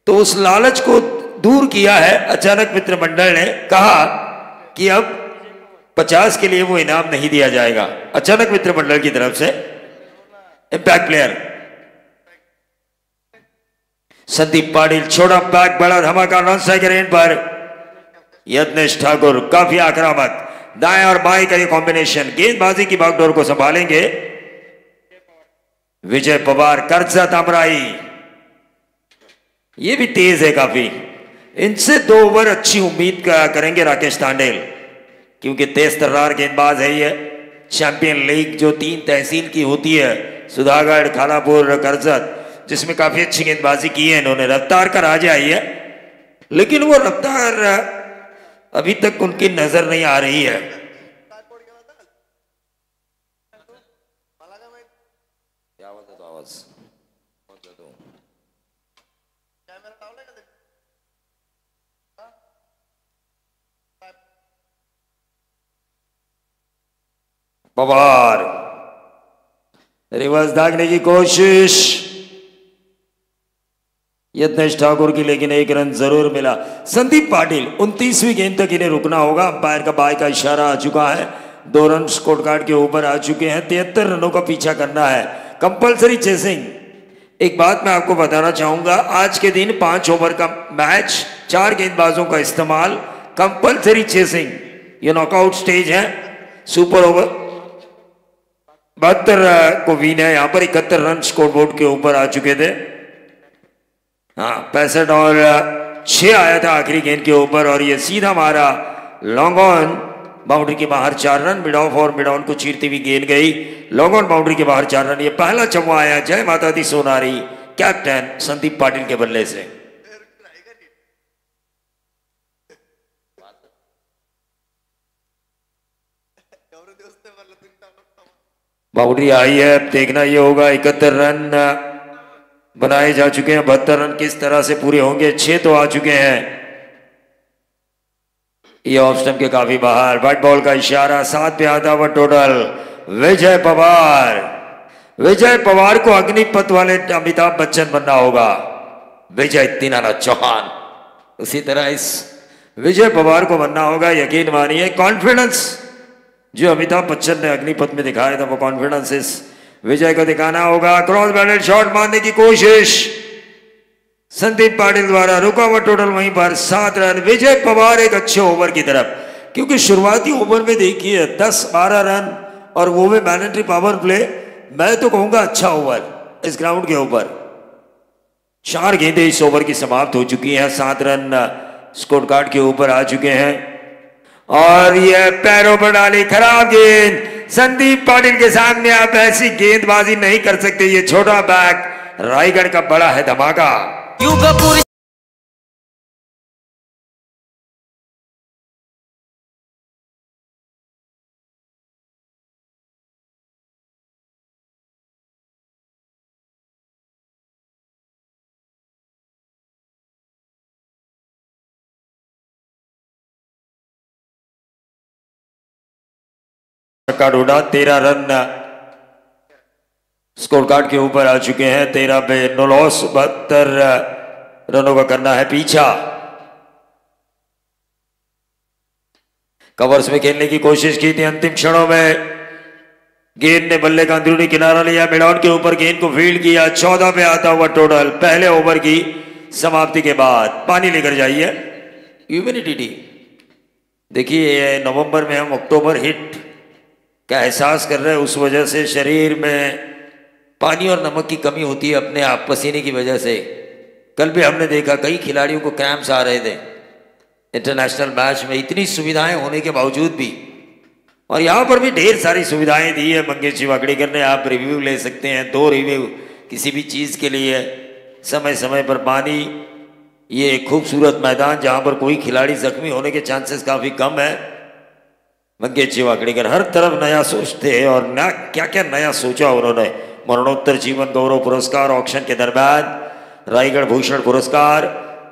तो उस लालच को दूर किया है अचानक मित्र मंडल ने. कहा कि अब 50 के लिए वो इनाम नहीं दिया जाएगा. अचानक मित्र मंडल की तरफ से इम्पैक्ट प्लेयर संदीप पाटिल, छोटा बैक, बड़ा धमाका नॉन स्ट्राइक रेंज पर. यत्नेश ठाकुर काफी आक्रामक, दाएं और बाएं का ये कॉम्बिनेशन, गेंदबाजी की बागडोर को संभालेंगे विजय पवार. कर्जत अमराई ये भी तेज है काफी, इनसे 2 ओवर अच्छी उम्मीद करेंगे राकेश तांडेल, क्योंकि तेज तर्रार गेंदबाज है ये. चैंपियन लीग जो 3 तहसील की होती है, सुधागढ़, खानापुर, कर्जत, जिसमें काफी अच्छी गेंदबाजी की है इन्होंने. रफ्तार का राजा है, लेकिन वो रफ्तार अभी तक उनकी नजर नहीं आ रही है. पवार रिवर्स दागने की कोशिश, यत्नेश ठाकुर की, लेकिन एक रन जरूर मिला। संदीप पाटिल 29वीं गेंद तक इन्हें रुकना होगा। अंपायर का बाय का इशारा आ चुका है। 2 रन स्कोर कार्ड के ऊपर आ चुके हैं। 73 रनों का पीछा करना है। Compulsory chasing. एक बात मैं आपको बताना चाहूंगा, आज के दिन 5 ओवर का मैच, 4 गेंदबाजों का इस्तेमाल, कंपल्सरी चेसिंग। ये नॉकआउट स्टेज है। सुपर ओवर 72 को विन है। यहां पर 71 रन स्कोर बोर्ड के ऊपर आ चुके थे। हाँ, 65 और 6 आया था आखिरी गेंद के ऊपर, और ये सीधा मारा लॉन्ग ऑन, बाउंड्री के बाहर 4 रन। मिड ऑफ और मिड ऑन को चीरती हुई गेंद गई लॉन्ग ऑन, बाउंड्री के बाहर 4 रन। ये पहला चौका आया जय माता दी सोनारी कैप्टन संदीप पाटिल के बल्ले से। बाउंड्री आई है। अब देखना ये होगा, 71 रन बनाए जा चुके हैं। 72 रन किस तरह से पूरे होंगे? 6 तो आ चुके हैं। ये ऑफ स्टंप के काफी बाहर। व्हाइट बॉल का इशारा। 7 पे आता हुआ टोटल। विजय पवार, विजय पवार को अग्निपथ वाले अमिताभ बच्चन बनना होगा। विजय दीनानाथ चौहान, उसी तरह इस विजय पवार को बनना होगा। यकीन मानिए, कॉन्फिडेंस जो अमिताभ बच्चन ने अग्निपथ में दिखाया था, वो कॉन्फिडेंस इस विजय को दिखाना होगा। क्रॉस बैलेंस शॉट मारने की कोशिश संदीप पाटिल द्वारा, रुका हुआ टोटल वहीं पर 7 रन। विजय पवार एक अच्छे ओवर की तरफ, क्योंकि शुरुआती ओवर में देखिए 10-12 रन, और वो भी मैनेटरी पावर प्ले। मैं तो कहूंगा अच्छा ओवर इस ग्राउंड के ऊपर। 4 गेंदें इस ओवर की समाप्त हो चुकी हैं। 7 रन स्कोर कार्ड के ऊपर आ चुके हैं, और यह पैरों पर डाली खराब गेंद। संदीप पाटिल के सामने आप ऐसी गेंदबाजी नहीं कर सकते। ये छोटा बैक रायगढ़ का बड़ा है धमाका। युगपुर कार्ड उड़ा। 13 रन स्कोर कार्ड के ऊपर आ चुके हैं। 13 पे 9 लॉस, 72 रनों का करना है पीछा। कवर्स में खेलने की कोशिश की थी अंतिम क्षणों में। गेंद ने बल्ले का अंदरूनी किनारा लिया। मिडॉन के ऊपर गेंद को फील्ड किया। 14 पे आता हुआ टोटल पहले ओवर की समाप्ति के बाद। पानी लेकर जाइए। ह्यूमिडिटी देखिए, नवंबर में हम अक्टूबर हिट का एहसास कर रहे हैं। उस वजह से शरीर में पानी और नमक की कमी होती है अपने आप, पसीने की वजह से। कल भी हमने देखा कई खिलाड़ियों को क्रैम्प्स आ रहे थे इंटरनेशनल मैच में, इतनी सुविधाएं होने के बावजूद भी। और यहाँ पर भी ढेर सारी सुविधाएं दी है मंगेश जी वाकड़ीकर ने। आप रिव्यू ले सकते हैं, 2 रिव्यू किसी भी चीज़ के लिए। समय समय पर पानी, ये खूबसूरत मैदान जहाँ पर कोई खिलाड़ी जख्मी होने के चांसेस काफ़ी कम है। मंगेश जी वाकड़ीकर हर तरफ नया सोचते हैं, और ना क्या क्या नया सोचा उन्होंने। मरणोत्तर जीवन गौरव पुरस्कार ऑक्शन के दरमियान, रायगढ़ भूषण पुरस्कार,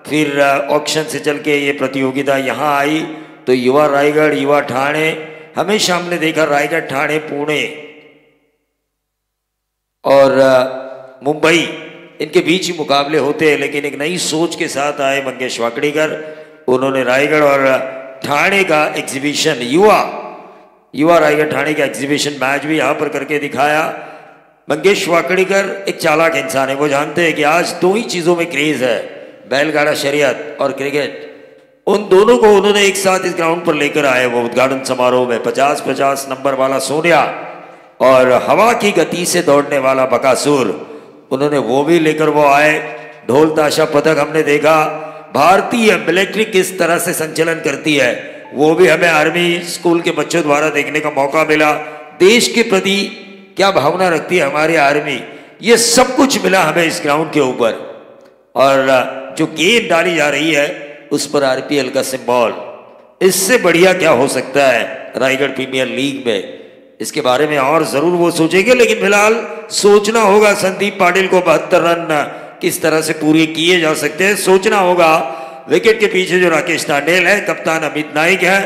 फिर ऑक्शन से चल के ये प्रतियोगिता यहाँ आई। तो युवा रायगढ़, युवा ठाणे, हमेशा हमने देखा रायगढ़, ठाणे, पुणे और मुंबई, इनके बीच ही मुकाबले होते हैं। लेकिन एक नई सोच के साथ आए मंगेश वाकड़ीकर। उन्होंने रायगढ़ और ठाणे का एग्जीबिशन, युवा रायगढ़ ठाणे का एग्जीबिशन मैच भी यहाँ पर करके दिखाया। मंगेश वाकड़ीकर एक चालाक इंसान है। वो जानते हैं कि आज 2 ही चीज़ों में क्रेज है, बैलगाड़ा शरीयत और क्रिकेट। उन दोनों को उन्होंने एक साथ इस ग्राउंड पर लेकर आए। वो उद्घाटन समारोह में 50-50 नंबर वाला सोनिया और हवा की गति से दौड़ने वाला बकासुर, उन्होंने वो भी लेकर वो आए। ढोल ताशा पदक हमने देखा। भारतीय मिलिट्री किस तरह से संचालन करती है, वो भी हमें आर्मी स्कूल के बच्चों द्वारा देखने का मौका मिला। देश के प्रति क्या भावना रखती है हमारी आर्मी, ये सब कुछ मिला हमें इस ग्राउंड के ऊपर। और जो गेंद डाली जा रही है उस पर आरपीएल का सिंबल, इससे बढ़िया क्या हो सकता है रायगढ़ प्रीमियर लीग में। इसके बारे में और जरूर वो सोचेंगे, लेकिन फिलहाल सोचना होगा संदीप पाटिल को 72 रन किस तरह से पूरे किए जा सकते हैं। सोचना होगा विकेट के पीछे जो राकेश तांडेल है, कप्तान अमित नाइक है,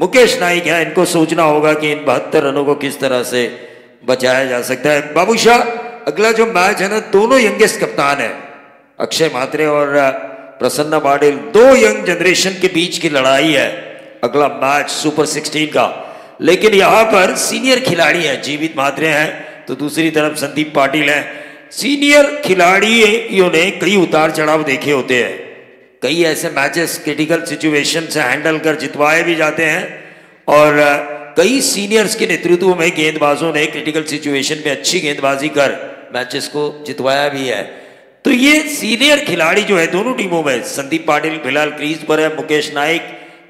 मुकेश नाइक है, इनको सोचना होगा कि इन 72 रनों को किस तरह से बचाया जा सकता है। बाबूशाह, अगला जो मैच है ना, दोनों यंगेस्ट कप्तान है, अक्षय म्हात्रे और प्रसन्ना पाटिल, दो यंग जनरेशन के बीच की लड़ाई है अगला मैच सुपर 16 का। लेकिन यहाँ पर सीनियर खिलाड़ी हैं, जीवित म्हात्रे हैं तो दूसरी तरफ संदीप पाटिल हैं। सीनियर खिलाड़ियों ने कई उतार चढ़ाव देखे होते हैं, कई ऐसे मैचेस क्रिटिकल सिचुएशन से हैंडल कर जितवाए भी जाते हैं और कई सीनियर्स के नेतृत्व में गेंदबाजों ने क्रिटिकल सिचुएशन में अच्छी गेंदबाजी कर मैचेस को जितवाया भी है। तो ये सीनियर खिलाड़ी जो है दोनों टीमों में, संदीप पाटिल फिलहाल क्रीज पर है, मुकेश नाइक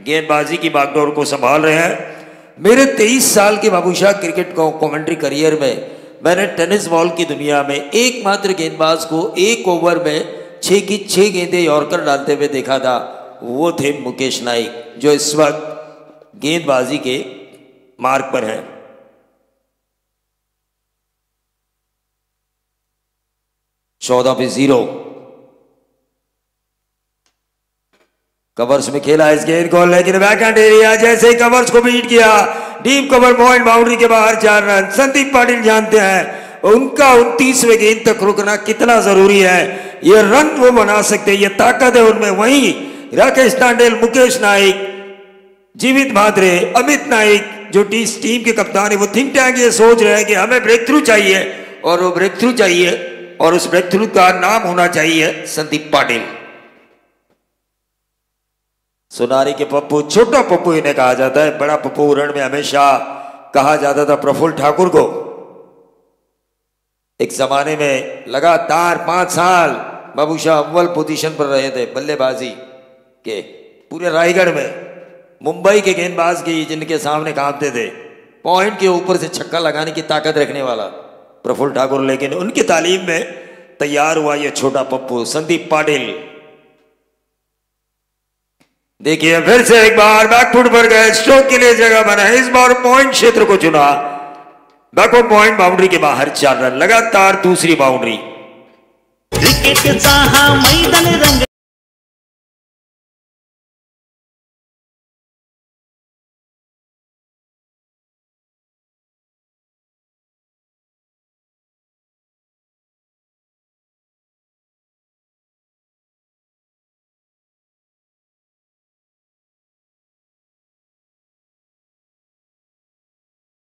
गेंदबाजी की बागडोर को संभाल रहे हैं। मेरे 23 साल के बाबूशाह क्रिकेट कमेंट्री करियर में मैंने टेनिस बॉल की दुनिया में एकमात्र गेंदबाज को एक ओवर में 6 की 6 गेंदें यॉर्कर डालते हुए देखा था, वो थे मुकेश नाइक जो इस वक्त गेंदबाजी के मार्ग पर हैं। चौदह पे 0 कवर्स में खेला इस गेंद को, लेकिन बैकहैंड एरिया जैसे ही कवर्स को बीट किया, डीप कवर पॉइंट बाउंड्री के बाहर 4 रन। संदीप पाटिल जानते हैं उनका 29वें गेंद तक रुकना कितना जरूरी है, ये रन वो बना सकते हैं, ये ताकत है उनमें। वहीं राकेश तांडेल, मुकेश नाइक, जीवित म्हात्रे, अमित नाइक जो टीम के कप्तान है, वो थिंक टैंक ये सोच रहे हैं कि हमें ब्रेक थ्रू चाहिए और वो ब्रेक थ्रू चाहिए और उस ब्रेक थ्रू का नाम होना चाहिए संदीप पाटिल। सोनारी के पप्पू, छोटा पप्पू इन्हें कहा जाता है, बड़ा पप्पू उरण में हमेशा कहा जाता था प्रफुल्ल ठाकुर को। एक जमाने में लगातार 5 साल बाबूशाह अव्वल पोजीशन पर रहे थे बल्लेबाजी के पूरे रायगढ़ में। मुंबई के गेंदबाज की जिनके सामने कांपते थे, पॉइंट के ऊपर से छक्का लगाने की ताकत रखने वाला प्रफुल्ल ठाकुर, लेकिन उनकी तालीम में तैयार हुआ ये छोटा पप्पू संदीप पाटिल। देखिए फिर से एक बार बैकफुट पर गए, स्ट्रोक के लिए जगह बना, इस बार पॉइंट क्षेत्र को चुना, बैकवर्ड पॉइंट बाउंड्री के बाहर 4 रन, लगातार दूसरी बाउंड्री। क्रिकेटचा हा मैदान रंग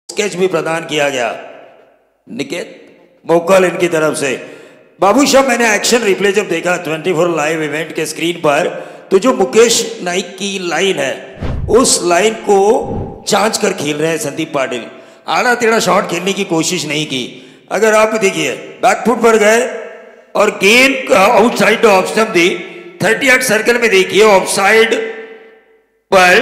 स्केच भी प्रदान किया गया निकेत मोकल इनकी तरफ से। बाबूशाह, मैंने एक्शन रिप्ले जब देखा 24 लाइव इवेंट के स्क्रीन पर, तो जो मुकेश नाइक की लाइन है उस लाइन को जांच कर खेल रहे हैं संदीप पाटिल। आड़ा टेढ़ा शॉट खेलने की कोशिश नहीं की। अगर आप देखिए बैकफुट पर गए और गेंद आउटसाइड ऑफ स्टंप दी, 38 सर्कल में देखिए ऑफसाइड पर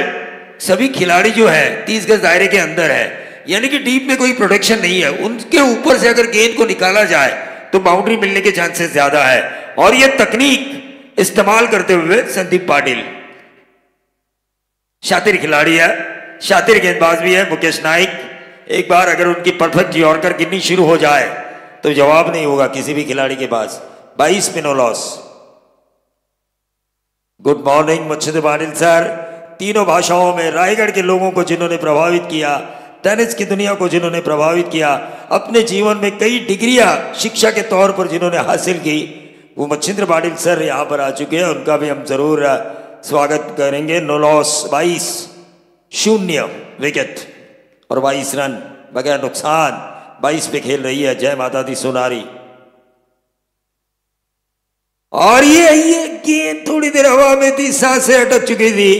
सभी खिलाड़ी जो है 30 गज दायरे के अंदर है, यानी कि डीप में कोई प्रोटेक्शन नहीं है। उनके ऊपर से अगर गेंद को निकाला जाए तो बाउंड्री मिलने के चांसेस ज्यादा है, और यह तकनीक इस्तेमाल करते हुए संदीप पाटिल शातिर खिलाड़ी है, शातिर गेंदबाज भी है मुकेश नाइक। एक बार अगर उनकी परफेक्ट यॉर्कर गिननी शुरू हो जाए तो जवाब नहीं होगा किसी भी खिलाड़ी के पास। 22 पे no loss. Good morning Machhindra Patil sir. तीनों भाषाओं में रायगढ़ के लोगों को जिन्होंने प्रभावित किया, टेनिस की दुनिया को जिन्होंने प्रभावित किया, अपने जीवन में कई डिग्रियां शिक्षा के तौर पर जिन्होंने हासिल की, वो मच्छिंद्र पाटिल सर यहाँ पर आ चुके हैं। उनका भी हम जरूर स्वागत करेंगे। नो लॉस, 22-0 विकेट और 22 रन बगैर नुकसान 22 पे खेल रही है जय माता दी सोनारी। और ये गेंद थोड़ी देर हवा में थी, सांसें अटक चुकी थी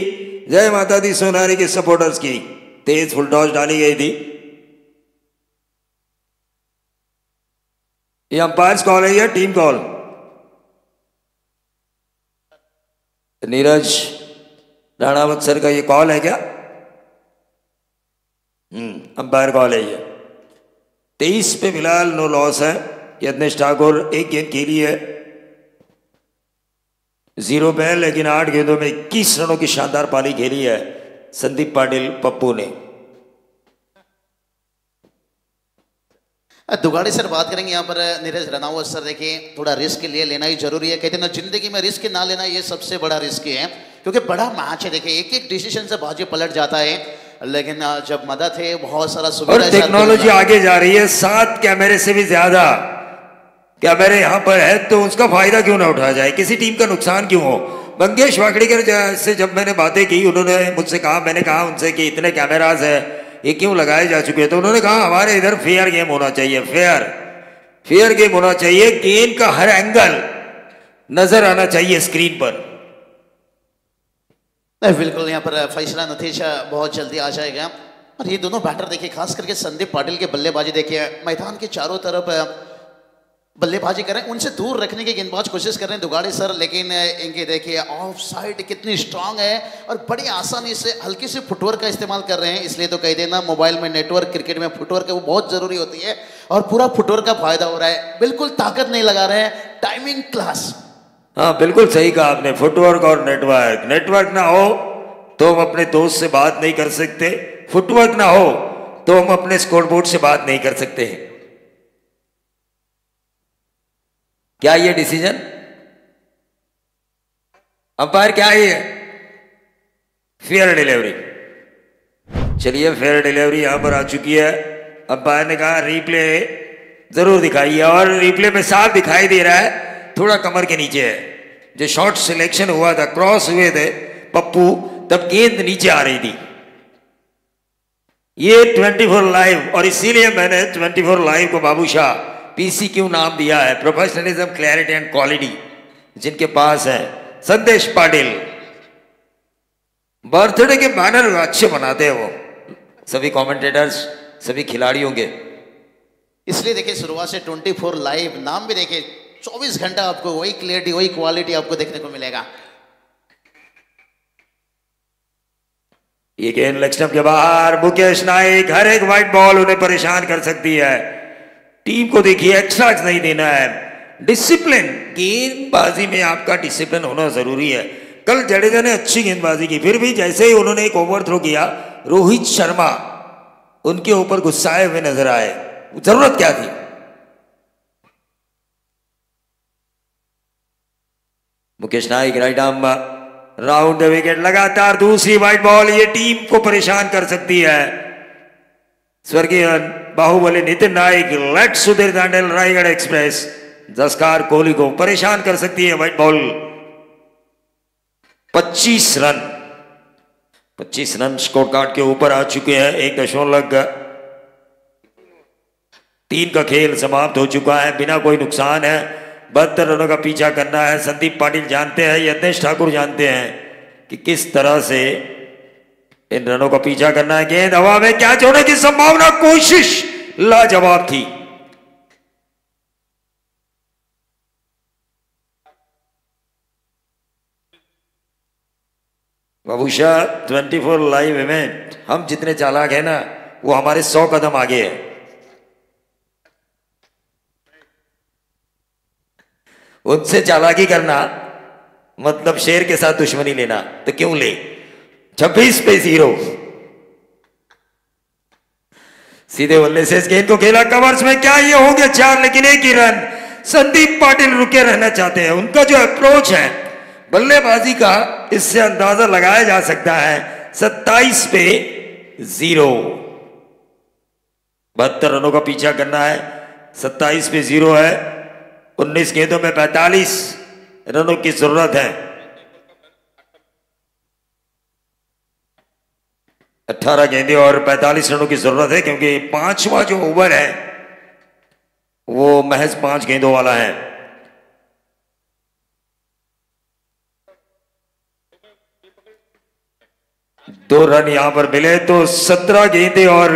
जय माता दी सोनारी के सपोर्टर्स की, तेज फुल टॉस डाली गई थी। ये अंपायर्स कॉल है, team call. Neeraj Ranawat sir का ये कॉल है क्या? अंपायर कॉल है ये। 23 पे फिलहाल नो लॉस है। यत्नेश ठाकुर एक गेंद खेली है 0 पे, लेकिन 8 गेंदों में 21 रनों की शानदार पारी खेली है संदीप पाटिल पप्पू ने। दुगाड़ी सर बात करेंगे यहाँ पर नीरज रनावत सर। देखिए थोड़ा रिस्क लिए लेना ही जरूरी है, कहते हैं ना जिंदगी में रिस्क ना लेना ये सबसे बड़ा रिस्क है, क्योंकि बड़ा मैच है। देखिए एक डिसीजन से बाजी पलट जाता है, लेकिन जब मदद है बहुत सारा सुविधा और टेक्नोलॉजी आगे जा रही है, 7 कैमरे से भी ज्यादा क्या मेरे यहाँ पर है तो उसका फायदा क्यों ना उठाया जाए, किसी टीम का नुकसान क्यों हो। मंगेश वाकड़ीकर से जब मैंने बातें की, उन्होंने मुझसे कहा, मैंने कहा उनसे कि इतने कैमराज है ये क्यों लगाए जा चुके हैं, तो उन्होंने कहा हमारे इधर फेयर गेम होना चाहिए, फेयर गेम होना चाहिए, गेम का हर एंगल नजर आना चाहिए स्क्रीन पर। बिल्कुल, यहाँ पर फैसला नतीजा बहुत जल्दी आ जाएगा। और ये दोनों बैटर देखिए, खास करके संदीप पाटिल के बल्लेबाजी देखिए, मैदान के चारों तरफ बल्लेबाजी कर रहे हैं, उनसे दूर रखने की गेंदबाज कोशिश कर रहे हैं दुगाड़े सर, लेकिन इनके देखिए ऑफ साइड कितनी स्ट्रांग है और बड़ी आसानी से हल्की सी फुटवर्क का इस्तेमाल कर रहे हैं। इसलिए तो कह देना, मोबाइल में नेटवर्क, क्रिकेट में फुटवर्क है वो बहुत जरूरी होती है, और पूरा फुटवर्क का फायदा हो रहा है। बिल्कुल ताकत नहीं लगा रहे हैं, टाइमिंग क्लास। हाँ बिल्कुल सही कहा आपने, फुटवर्क और नेटवर्क ना हो तो हम अपने दोस्त से बात नहीं कर सकते, फुटवर्क ना हो तो हम अपने स्कोरबोर्ड से बात नहीं कर सकते। क्या ये डिसीजन अंपायर, क्या है ये? Fair delivery. चलिए, फेयर डिलीवरी यहां पर आ चुकी है। अंपायर ने कहा रिप्ले जरूर दिखाइए, और रिप्ले में साफ दिखाई दे रहा है थोड़ा कमर के नीचे है। जो शॉट सिलेक्शन हुआ था, क्रॉस हुए थे पप्पू, तब गेंद नीचे आ रही थी। ये 24 लाइव, और इसीलिए मैंने 24 लाइव को बाबूशाह पीसी क्यों नाम दिया है, प्रोफेशनलिज्म, क्लैरिटी एंड क्वालिटी जिनके पास है। संदेश पाटिल बर्थडे के बैनर अच्छे बनाते हैं वो, सभी कमेंटेटर्स, सभी खिलाड़ियों के। इसलिए देखिए शुरुआत से 24 लाइव नाम भी देखिए, 24 घंटा आपको वही क्लियरिटी, वही क्वालिटी आपको देखने को मिलेगा। ये गेंद लेग स्टंप के बाहर, मुकेश नाइक, हर एक व्हाइट बॉल उन्हें परेशान कर सकती है। टीम को देखिए एक्स्ट्रा नहीं देना है, डिसिप्लिन, गेंदबाजी में आपका डिसिप्लिन होना जरूरी है। कल जडेजा ने अच्छी गेंदबाजी की, फिर भी जैसे ही उन्होंने एक ओवर थ्रो किया, रोहित शर्मा उनके ऊपर गुस्साए हुए नजर आए। जरूरत क्या थी? Mukesh Naik right arm round the wicket, लगातार दूसरी व्हाइट बॉल, ये टीम को परेशान कर सकती है। स्वर्गीय बाहुबली नितिन नाइक, लेट सुधीर दांडेल, रायगढ़ एक्सप्रेस, जसकार कोहली को परेशान कर सकती है white ball. 25 run score card के ऊपर आ चुके हैं। 1.3 का खेल समाप्त हो चुका है, बिना कोई नुकसान है। 72 रनों का पीछा करना है। संदीप पाटिल जानते हैं, यज्ञेश ठाकुर जानते हैं कि किस तरह से इन रनों का पीछा करना है। गेंद हवा में, कैच होने की संभावना, कोशिश लाजवाब थी। बाबूशाह 24 लाइव इवेंट, हम जितने चालाक हैं ना, वो हमारे 100 कदम आगे है। उनसे चालाकी करना मतलब शेर के साथ दुश्मनी लेना, तो क्यों ले। 26 पे 0, सीधे बल्ले से इस गेंद को खेला कवर्स में, क्या ये होंगे 4, लेकिन एक ही रन। संदीप पाटिल रुके रहना चाहते हैं, उनका जो अप्रोच है बल्लेबाजी का, इससे अंदाजा लगाया जा सकता है। 27 पे 0, 72 रनों का पीछा करना है। 27 पे 0 है, 19 गेंदों में 45 रनों की जरूरत है। 18 गेंदें और 45 रनों की जरूरत है, क्योंकि 5वां जो ओवर है वो महज 5 गेंदों वाला है। दो रन यहां पर मिले तो 17 गेंदें और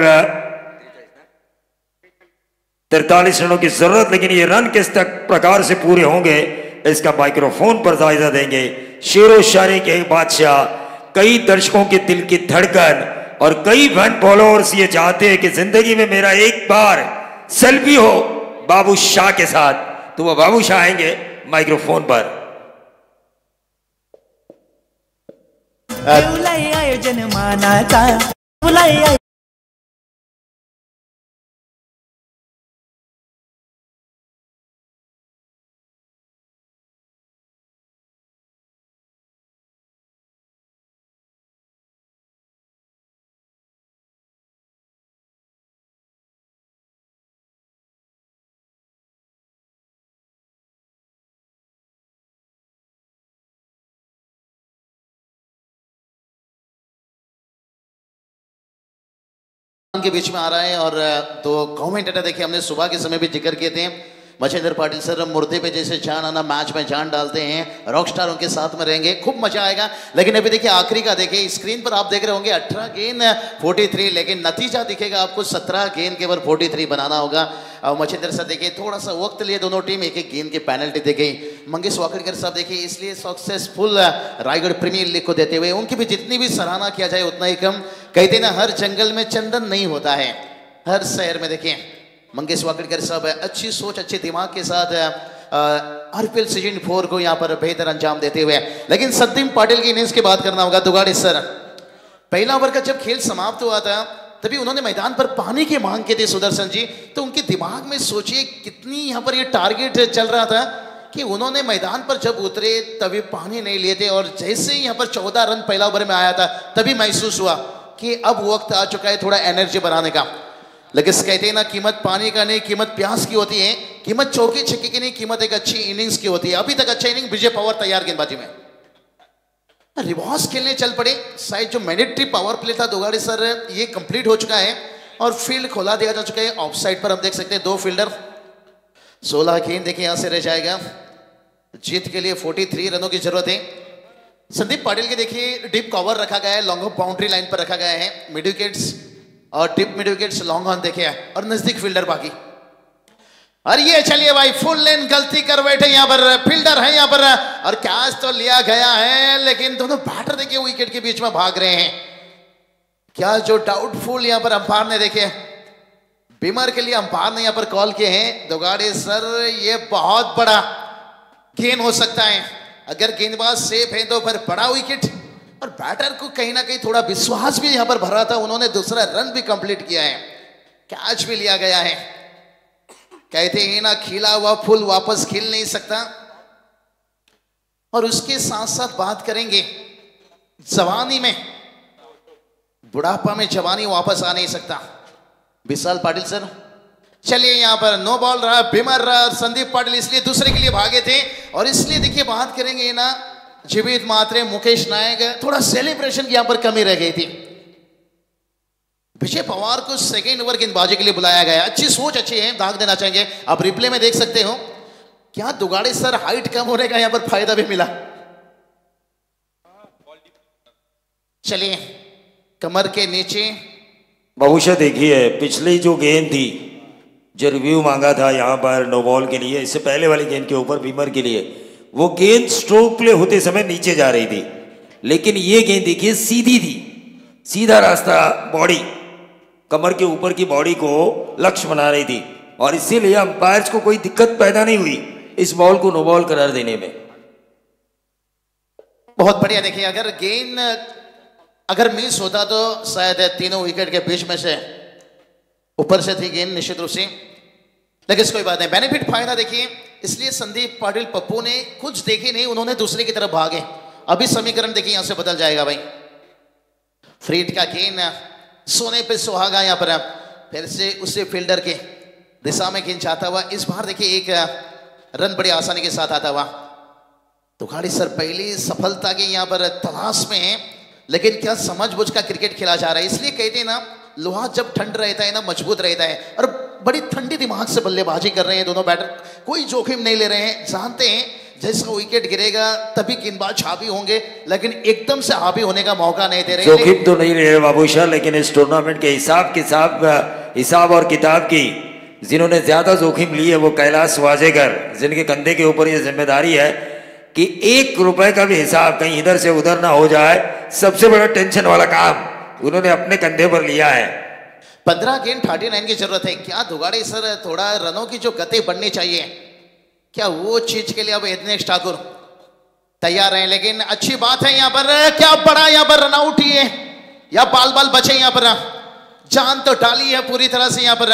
43 रनों की जरूरत, लेकिन ये रन किस तक प्रकार से पूरे होंगे इसका माइक्रोफोन पर जायजा देंगे शेरो शायरी के बादशाह, कई दर्शकों के दिल की धड़कन और कई फैन फॉलोअर्स ये चाहते हैं कि जिंदगी में मेरा एक बार सेल्फी हो बाबू शाह के साथ, तो वो बाबू शाह आएंगे माइक्रोफोन पर। आयोजन मानाचा के बीच में आ रहा है और तो कमेंटेटर देखिए हमने सुबह के समय भी जिक्र किए थे मच्छिंद्र पाटिल सर मुर्दे पे जैसे जान आना मैच में जान डालते हैं रॉक स्टार उनके साथ में रहेंगे खूब मजा आएगा। लेकिन अभी देखिए आखिरी का देखिए स्क्रीन पर आप देख रहे होंगे 18 गेंद 43 लेकिन नतीजा दिखेगा आपको 17 गेंद के ऊपर 43 बनाना होगा। और मच्छिंद्र सर देखिए थोड़ा सा वक्त लिए दोनों टीम एक एक गेंद की पेनल्टी दे गई। मंगेश वाकड़कर साहब देखिए इसलिए सक्सेसफुल रायगढ़ प्रीमियर लीग को देते हुए उनकी भी जितनी भी सराहना किया जाए उतना ही कम। कहते ना हर जंगल में चंदन नहीं होता है, हर शहर में देखिए मंगेश वाकड़कर साहब अच्छी सोच अच्छे दिमाग के साथ आरपीएल सीजन 4 को यहाँ पर बेहतर अंजाम देते हुए। लेकिन संदीप पाटिल की इनिंग्स की बात करना होगा। दुगाड़े सर पहला ओवर का जब खेल समाप्त हुआ था तभी उन्होंने मैदान पर पानी की मांग की थी सुदर्शन जी, तो उनके दिमाग में सोचिए कितनी यहाँ पर ये टारगेट चल रहा था कि उन्होंने मैदान पर जब उतरे तभी पानी नहीं लिए थे और जैसे ही यहाँ पर 14 रन पहला ओवर में आया था तभी महसूस हुआ कि अब वक्त आ चुका है थोड़ा एनर्जी बढ़ाने का। लेकिन कहते हैं ना कीमत पानी का नहीं कीमत प्यास की होती है, कीमत चौके छक्के की नहीं कीमत एक अच्छी इनिंग्स की होती है। अभी तक अच्छा इनिंग विजय पवार तैयार गेंदबाजी में रिवर्स खेलने चल पड़े। शायद जो मैंडेटरी पावर प्ले था दुगाड़े सर ये कंप्लीट हो चुका है और फील्ड खोला दिया जा चुका है। ऑफ साइड पर हम देख सकते हैं 2 फील्डर 16 गेंद देखिए यहां से रह जाएगा। जीत के लिए 43 रनों की जरूरत है। संदीप पाटिल के देखिए डीप कवर रखा गया है, लॉन्ग ऑफ बाउंड्री लाइन पर रखा गया है, मिड विकेट्स और deep mid wickets long on देखे और नजदीक फील्डर बाकी। और ये चलिए भाई फुल लेन गलती कर बैठे यहाँ पर फील्डर है यहाँ पर और कैच तो लिया गया है लेकिन दोनों बैटर देखिए विकेट के बीच में भाग रहे हैं। क्या जो डाउटफुल यहाँ पर अंपायर ने देखे बीमर के लिए अंपायर ने यहाँ पर कॉल किए हैं। दुगाड़े सर ये बहुत बड़ा गेंद हो सकता है, अगर गेंदबाज सेफ है तो फिर बड़ा विकेट और बैटर को कहीं ना कहीं थोड़ा विश्वास भी यहाँ पर भरा था, उन्होंने दूसरा रन भी कंप्लीट किया है, कैच भी लिया गया है। कहते हैं ना खिला हुआ फूल वापस खिल नहीं सकता। और उसके साथ साथ बात करेंगे जवानी में, बुढ़ापा में जवानी वापस आ नहीं सकता। विशाल पाटिल सर चलिए यहाँ पर नो बॉल रहा, बिमर रहा और संदीप पाटिल इसलिए दूसरे के लिए भागे थे। और इसलिए देखिए बात करेंगे ना जीवित मात्रे मुकेश नायक थोड़ा सेलिब्रेशन की यहाँ पर कमी रह गई थी। विजय पवार को सेकेंड ओवर गेंदबाजी के लिए बुलाया गया, अच्छी सोच अच्छी है, दाग देना चाहेंगे। आप रिप्ले में देख सकते हो क्या दुगाड़े सर हाइट कम होने का यहां पर फायदा भी मिला। चलिए कमर के नीचे बहुशः देखिए पिछली जो गेंद थी जो रिव्यू मांगा था यहाँ पर नो बॉल के लिए, इससे पहले वाली गेंद के ऊपर बीमर के लिए वो गेंद स्ट्रोक प्ले होते समय नीचे जा रही थी, लेकिन ये गेंद देखिए सीधी थी, सीधा रास्ता बॉडी कमर के ऊपर की बॉडी को लक्ष्य बना रही थी और इसीलिए अंपायर्स को कोई दिक्कत पैदा नहीं हुई इस बॉल को नो बॉल करार देने में। बहुत बढ़िया। देखिए अगर गेंद अगर मिस होता तो शायद तीनों विकेट के बीच में से ऊपर से थी गेंद निश्चित रूप से, लेकिन कोई बात नहीं, बेनिफिट फायदा देखिए। इसलिए संदीप पाटिल पप्पू ने कुछ देखे नहीं, उन्होंने दूसरे की तरफ भागे। अभी समीकरण देखिए यहां से बदल जाएगा भाई। फ्रीड का गेंद सोने पे सुहागा यहाँ पर फिर से उसी फील्डर के दिशा में गेंद जाता हुआ, इस बार देखिए एक रन बड़ी आसानी के साथ आता हुआ। दुगाड़े सर पहली सफलता के यहाँ पर तलाश में है, लेकिन क्या समझबूझ का क्रिकेट खेला जा रहा है। इसलिए कहते हैं ना लोहा जब ठंड रहता है ना मजबूत रहता है, और बड़ी ठंडी दिमाग से बल्लेबाजी कर रहे हैं दोनों बैटर, कोई जोखिम नहीं ले रहे हैं, जानते हैं जैसा विकेट गिरेगा तभी गेंदबाज हावी होंगे, लेकिन एकदम से हावी होने का मौका नहीं दे रहे। जोखिम तो नहीं रहे बाबूशाह, लेकिन इस टूर्नामेंट के हिसाब और किताब की जिन्होंने ज्यादा जोखिम ली है वो कैलाश वाजेकर, जिनके कंधे के ऊपर ये जिम्मेदारी है कि 1 रुपए का भी हिसाब कहीं इधर से उधर ना हो जाए, सबसे बड़ा टेंशन वाला काम उन्होंने अपने कंधे पर लिया है। 15 गेंद 39 की जरूरत है। क्या दुगाड़े सर थोड़ा रनों की जो गति बढ़नी चाहिए, क्या वो चीज के लिए अब यज्ञेश ठाकुर तैयार हैं? लेकिन अच्छी बात है यहाँ पर, क्या बड़ा यहाँ पर रन आउट ही है या बाल बाल बचे यहाँ पर, जान तो डाली है पूरी तरह से यहाँ पर।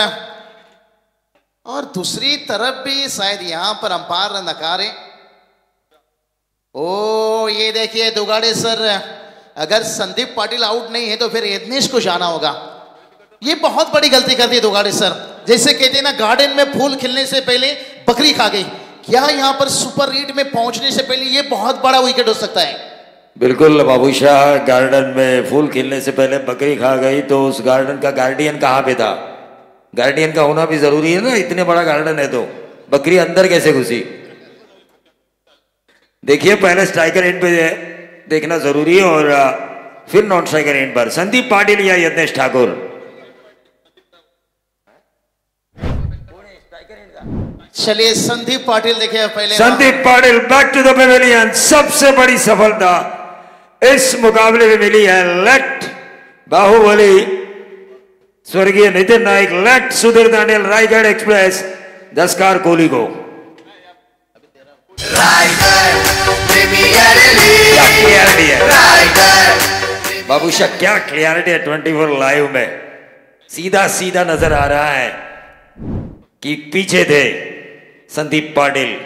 और दूसरी तरफ भी शायद यहाँ पर अंपायर नकारे। ओ ये देखिए दुगाड़े सर, अगर संदीप पाटिल आउट नहीं है तो फिर यज्ञेश को जाना होगा। ये बहुत बड़ी गलती कर दी दुगाड़े सर, जैसे कहते हैं ना गार्डन में फूल खिलने से पहले बकरी खा गई। क्या यहाँ पर सुपर रीड में पहुंचने से पहले ये बहुत बड़ा विकेट हो सकता है। बिल्कुल बाबूशाह, गार्डन में फूल खिलने से पहले बकरी खा गई तो उस गार्डन का गार्डियन कहाँ पे था? गार्डियन का होना भी जरूरी है ना, इतने बड़ा गार्डन है तो बकरी अंदर कैसे घुसी? देखिए पहले स्ट्राइकर एंड पे देखना जरूरी है और फिर नॉन स्ट्राइकर एंड पर संदीप पाटिल या यज्ञेश ठाकुर। चलिए संदीप पाटिल देखिए पहले। Sandeep Patil back to the pavilion. सबसे बड़ी सफलता इस मुकाबले में मिली है लेट बाहुबली स्वर्गीय नितिन नाइक, लेट सुधीर दांडेल रायगढ़ एक्सप्रेस जस्कार कोहली को। क्या क्लियरिटी है बाबूशाह, क्या क्लियरिटी है 24 लाइव में। सीधा सीधा नजर आ रहा है कि पीछे थे संदीप पाटिल।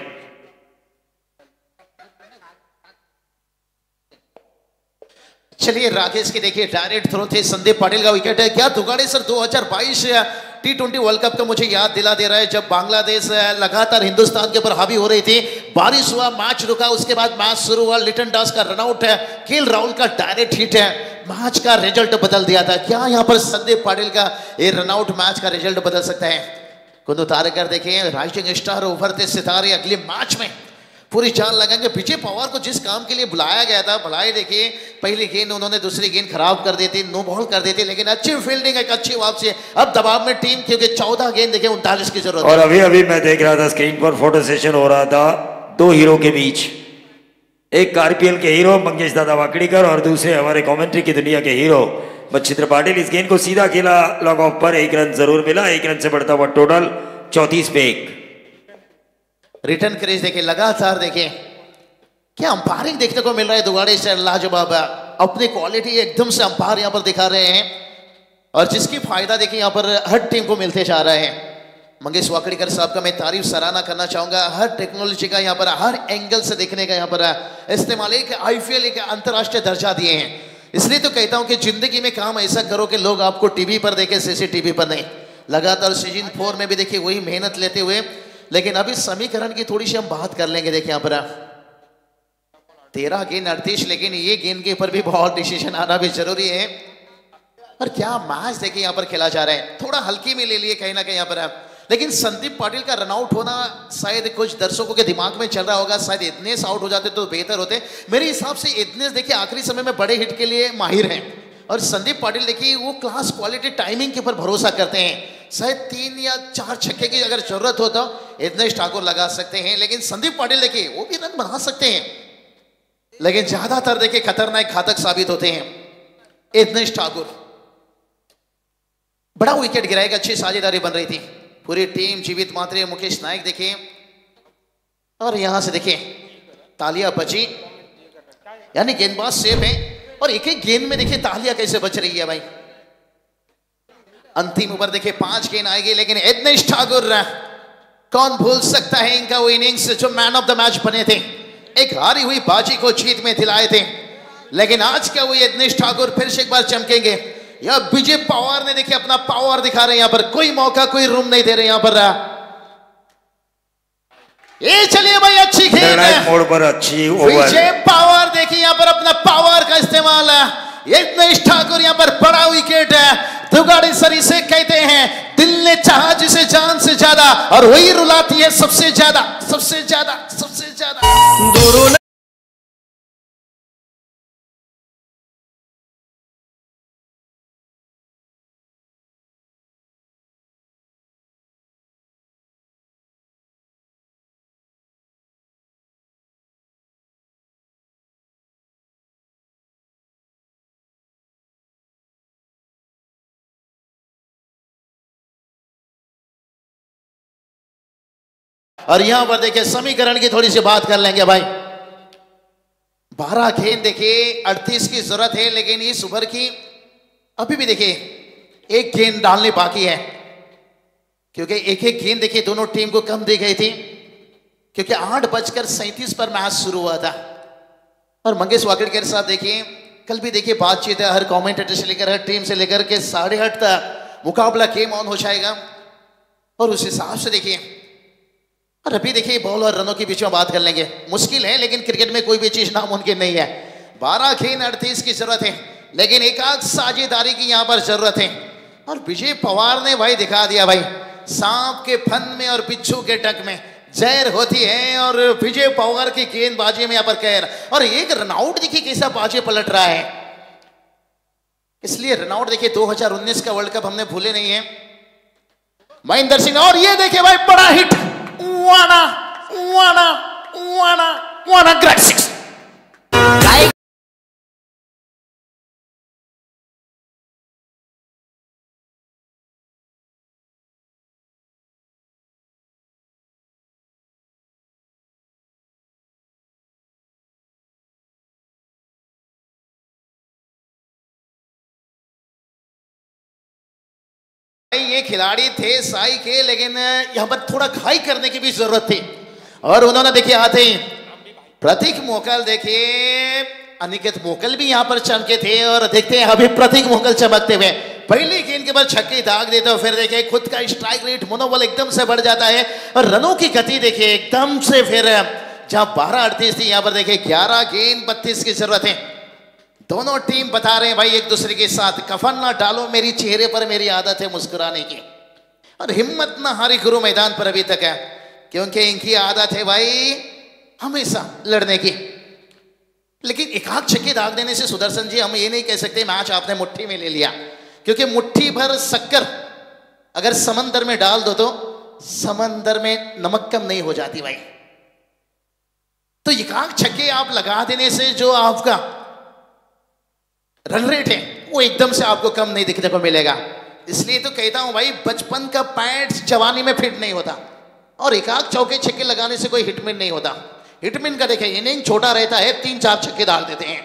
चलिए राकेश के देखिए डायरेक्ट थ्रो थे, संदीप पाटिल का विकेट है। क्या दुगाड़े सर 2022 T20 वर्ल्ड कप का मुझे याद दिला दे रहा है, जब बांग्लादेश लगातार हिंदुस्तान के ऊपर हावी हो रही थी, बारिश हुआ, मैच रुका, उसके बाद मैच शुरू हुआ, लिटन दास का रनआउट है, केएल राहुल का डायरेक्ट हिट है, मैच का रिजल्ट बदल दिया था। क्या यहाँ पर संदीप पाटिल का ये रनआउट मैच का रिजल्ट बदल सकता है? कुंदू तारेकर देखें, राइजिंग स्टार उभरते सितारे अगले मैच में पूरी जान लगाएंगे। विजय पवार को जिस काम के लिए बुलाया गया था, भलाई देखिए पहली गेंद उन्होंने दूसरी गेंद खराब कर दी थी, नो बॉल कर दी थी, लेकिन अच्छी फील्डिंग, एक अच्छी वापसी। अब दबाव में टीम, क्योंकि 14 गेंद देखिए 39 की जरूरत। और अभी अभी मैं देख रहा था स्क्रीन पर फोटो सेशन हो रहा था दो हीरो के बीच, एक आरपीएल के हीरो मंगेश दादा वाकड़ीकर और दूसरे हमारे कमेंट्री की दुनिया के हीरो बच्छित्र पाटिल। इस गेंद को सीधा खेला लॉग ऑफ पर, 1 रन जरूर मिला, 1 रन से बढ़ता हुआ टोटल 34 पे 1। रिटर्न क्रेज देखिए लगातार, देखिए क्या अंपायरिंग देखने को मिल रहा है दुगाड़े से, लाजवाब। अपनी क्वालिटी एकदम से अंपायर यहां पर दिखा रहे हैं और जिसकी फायदा देखिए यहां पर हर टीम को मिलते जा रहा है। मंगेश वाकड़ीकर साहब का मैं तारीफ सराहना करना चाहूंगा, हर टेक्नोलॉजी का यहाँ पर हर एंगल से देखने का यहाँ पर इस्तेमाल, एक आईपीएल एक अंतर्राष्ट्रीय दर्जा दिए हैं। इसलिए तो कहता हूं कि जिंदगी में काम ऐसा करो कि लोग आपको टीवी पर देखे, सीसीटीवी पर नहीं। लगातार सीजन 4 में भी देखिए वही मेहनत लेते हुए, लेकिन अभी समीकरण की थोड़ी सी हम बात कर लेंगे। देखिए यहाँ पर 13 गेंद 38, लेकिन ये गेंद के ऊपर भी बहुत डिसीजन आना भी जरूरी है। और क्या मैच देखिए यहाँ पर खेला जा रहा है, थोड़ा हल्की में ले लिए कहीं ना कहीं यहाँ पर। लेकिन संदीप पाटिल का रनआउट होना शायद कुछ दर्शकों के दिमाग में चल रहा होगा, शायद इतनेस आउट हो जाते तो बेहतर होते। मेरे हिसाब से इतनेस देखिए आखिरी समय में बड़े हिट के लिए माहिर हैं, और संदीप पाटिल देखिए वो क्लास क्वालिटी टाइमिंग के ऊपर भरोसा करते हैं। शायद 3 या 4 छक्के की अगर जरूरत हो तो यज्ञेश ठाकुर लगा सकते हैं, लेकिन संदीप पाटिल देखिए वो भी रन बना सकते हैं, लेकिन ज्यादातर देखिए खतरनाक घातक साबित होते हैं। यज्ञेश ठाकुर बड़ा विकेट गिराएगा, अच्छी साझेदारी बन रही थी पूरी टीम, जीवित मात्रे, मुकेश नायक देखिए, और यहां से देखिए तालियां बची, यानी गेंदबाज सेफ है, और एक एक गेंद में देखिए तालियां कैसे बच रही है भाई। अंतिम ओवर देखिए 5 गेंद आएगी, लेकिन यज्ञेश ठाकुर, कौन भूल सकता है इनका वो इनिंग्स जो मैन ऑफ द मैच बने थे, एक हारी हुई बाजी को जीत में दिलाए थे। लेकिन आज क्या वो यज्ञेश ठाकुर फिर से एक बार चमकेंगे, या विजय पवार ने देखिए अपना पावर दिखा रहे हैं, यहां पर कोई मौका कोई रूम नहीं दे रहे यहां पर। ये चलिए भाई अच्छी खेल मोड़ पर अच्छी ओवर, विजय पवार देखिए यहां पर अपना पावर का इस्तेमाल है। यज्ञेश ठाकुर यहां पर बड़ा विकेट है, दुगाड़ी सरी से कहते हैं दिल ने चाहा जिसे जान से ज्यादा, और वही रुलाती है सबसे ज्यादा, सबसे ज्यादा, सबसे ज्यादा। और यहां पर देखिए समीकरण की थोड़ी सी बात कर लेंगे भाई। 12 गेंद देखिए 38 की जरूरत है, लेकिन इस ओवर की अभी भी देखिए एक गेंद डालने बाकी है, क्योंकि एक एक गेंद देखिए दोनों टीम को कम दी गई थी, क्योंकि 8:37 पर मैच शुरू हुआ था। और मंगेश वाकड़कर साहब देखिए कल भी देखिए बातचीत है, हर कमेंटेटर से लेकर हर टीम से लेकर के 8:30 तक मुकाबला गेम ऑन हो जाएगा, और उस हिसाब से देखिए। और अभी देखिए बॉल और रनों के बीच में बात कर लेंगे, मुश्किल है, लेकिन क्रिकेट में कोई भी चीज नामुमकिन नहीं है। 12 गेंद 38 की जरूरत है, लेकिन एक आध साझेदारी की यहां पर जरूरत है। और विजय पवार ने भाई दिखा दिया भाई, सांप के फन में और बिच्छू के टक में जहर होती है। और विजय पवार की गेंदबाजी में यहां पर कहर, और एक रनआउट देखिए कैसा बाजी पलट रहा है। इसलिए रनआउट देखिए 2019 का वर्ल्ड कप हमने भूले नहीं है। महेंद्र सिंह, और ये देखिए भाई बड़ा हिट, वाना वाना वाना वाना, ग्रेट सिक्स। ये खिलाड़ी थे साई के, लेकिन यहां पर थोड़ा घाई करने की भी जरूरत थी। और उन्होंने देखिए आते ही प्रतीक मोकल, देखिए अनिकेत मोकल भी यहां पर चमके थे। और देखते हैं अभी प्रतीक मोकल चमकते हुए पहली गेंद के बाद छक्के दाग देते हो, फिर देखिए खुद का स्ट्राइक रेट मनोबल एकदम से बढ़ जाता है। और रनों की गति देखिए एकदम से, फिर जहां 12-38 थी यहां पर देखिए 11 गेंद 32 की जरूरत है। दोनों टीम बता रहे हैं भाई एक दूसरे के साथ, कफन ना डालो मेरी चेहरे पर, मेरी आदत है मुस्कुराने की। और हिम्मत ना हारी गुरु मैदान पर अभी तक है, क्योंकि इनकी आदत है भाई हमेशा लड़ने की। लेकिन एक आध छक्के दाग देने से सुदर्शन जी हम ये नहीं कह सकते मैच आपने मुट्ठी में ले लिया, क्योंकि मुट्ठी भर शक्कर अगर समंदर में डाल दो तो समंदर में नमक कम नहीं हो जाती भाई। तो एक आध छक्के आप लगा देने से जो आपका रन रेट है वो एकदम से आपको कम नहीं दिखने को मिलेगा। इसलिए तो कहता हूं भाई बचपन का पैंट जवानी में फिट नहीं होता, और एक आध चौके छक्के लगाने से कोई हिटमैन नहीं होता। हिटमैन का देखिए इनिंग छोटा रहता है, 3-4 छक्के डाल देते हैं,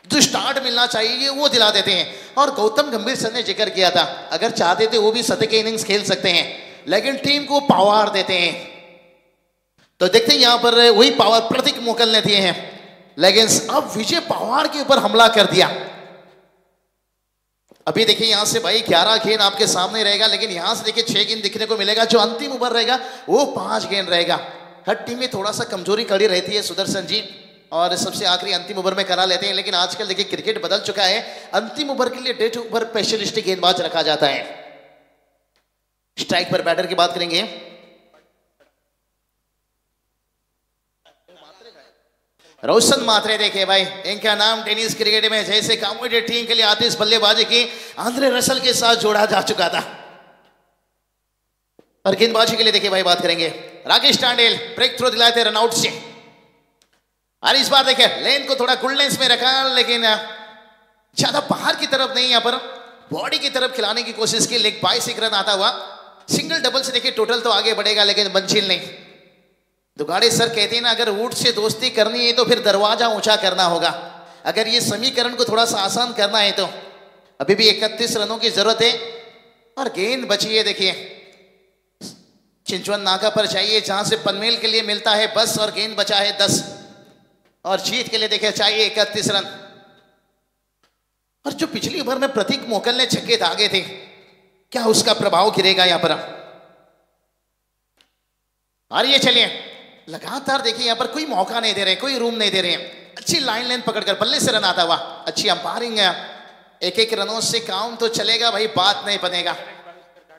जो स्टार्ट मिलना चाहिए वो दिला देते हैं। और गौतम गंभीर सर ने जिक्र किया था, अगर चाहते थे वो भी 7 के इनिंग्स खेल सकते हैं, लेकिन टीम को पावर देते हैं। तो देखते हैं यहां पर वही पावर प्रतीक मोकल ने दिए हैं, लेकिन अब विजय पवार के ऊपर हमला कर दिया। अभी देखिए यहां से भाई 11 गेंद आपके सामने रहेगा, लेकिन यहां से देखिए 6 गेंद दिखने को मिलेगा। जो अंतिम ओवर रहेगा वो 5 गेंद रहेगा। हर टीम में थोड़ा सा कमजोरी कड़ी रहती है सुदर्शन जी, और सबसे आखिरी अंतिम ओवर में करा लेते हैं। लेकिन आजकल देखिए क्रिकेट बदल चुका है, अंतिम ओवर के लिए डेथ ओवर स्पेशलिस्ट गेंदबाज रखा जाता है। स्ट्राइक पर बैटर की बात करेंगे, रोशन मात्रे। देखिए भाई इनका नाम टेनिस क्रिकेट में जैसे कॉमेडी टीम के लिए आतिश बल्लेबाजी की आंद्रे रसल के साथ जोड़ा जा चुका था। और गेंदबाजी के लिए देखिए भाई बात करेंगे, राकेश टांडेल ब्रेक थ्रो दिलाए थे रनआउट से। और इस बार देखिए लेन को थोड़ा गुडनेस में रखा, लेकिन ज्यादा बाहर की तरफ नहीं, यहां पर बॉडी की तरफ खिलाने की कोशिश की। लेग बाय से एक रन आता हुआ, सिंगल डबल से देखिए टोटल तो आगे बढ़ेगा, लेकिन मंजिल नहीं। दुगाड़े सर कहते हैं ना, अगर वुड से दोस्ती करनी है तो फिर दरवाजा ऊंचा करना होगा। अगर ये समीकरण को थोड़ा सा आसान करना है तो अभी भी 31 रनों की जरूरत है। और गेंद बची है देखिए चिंचवन नाका पर चाहिए, जहां से पनवेल के लिए मिलता है बस, और गेंद बचा है 10, और जीत के लिए देखिए चाहिए 31 रन। और जो पिछली ओवर में प्रतीक मोकल ने छक्के दागे थे, क्या उसका प्रभाव गिरेगा यहां पर? और ये चलिए लगातार देखिए यहां पर कोई मौका नहीं दे रहे, कोई रूम नहीं दे रहे हैं। अच्छी लाइन लेंथ पकड़कर बल्ले से रन आता हुआ, अच्छी अंपायरिंग है। एक रनों से काम तो चलेगा भाई, बात नहीं बनेगा।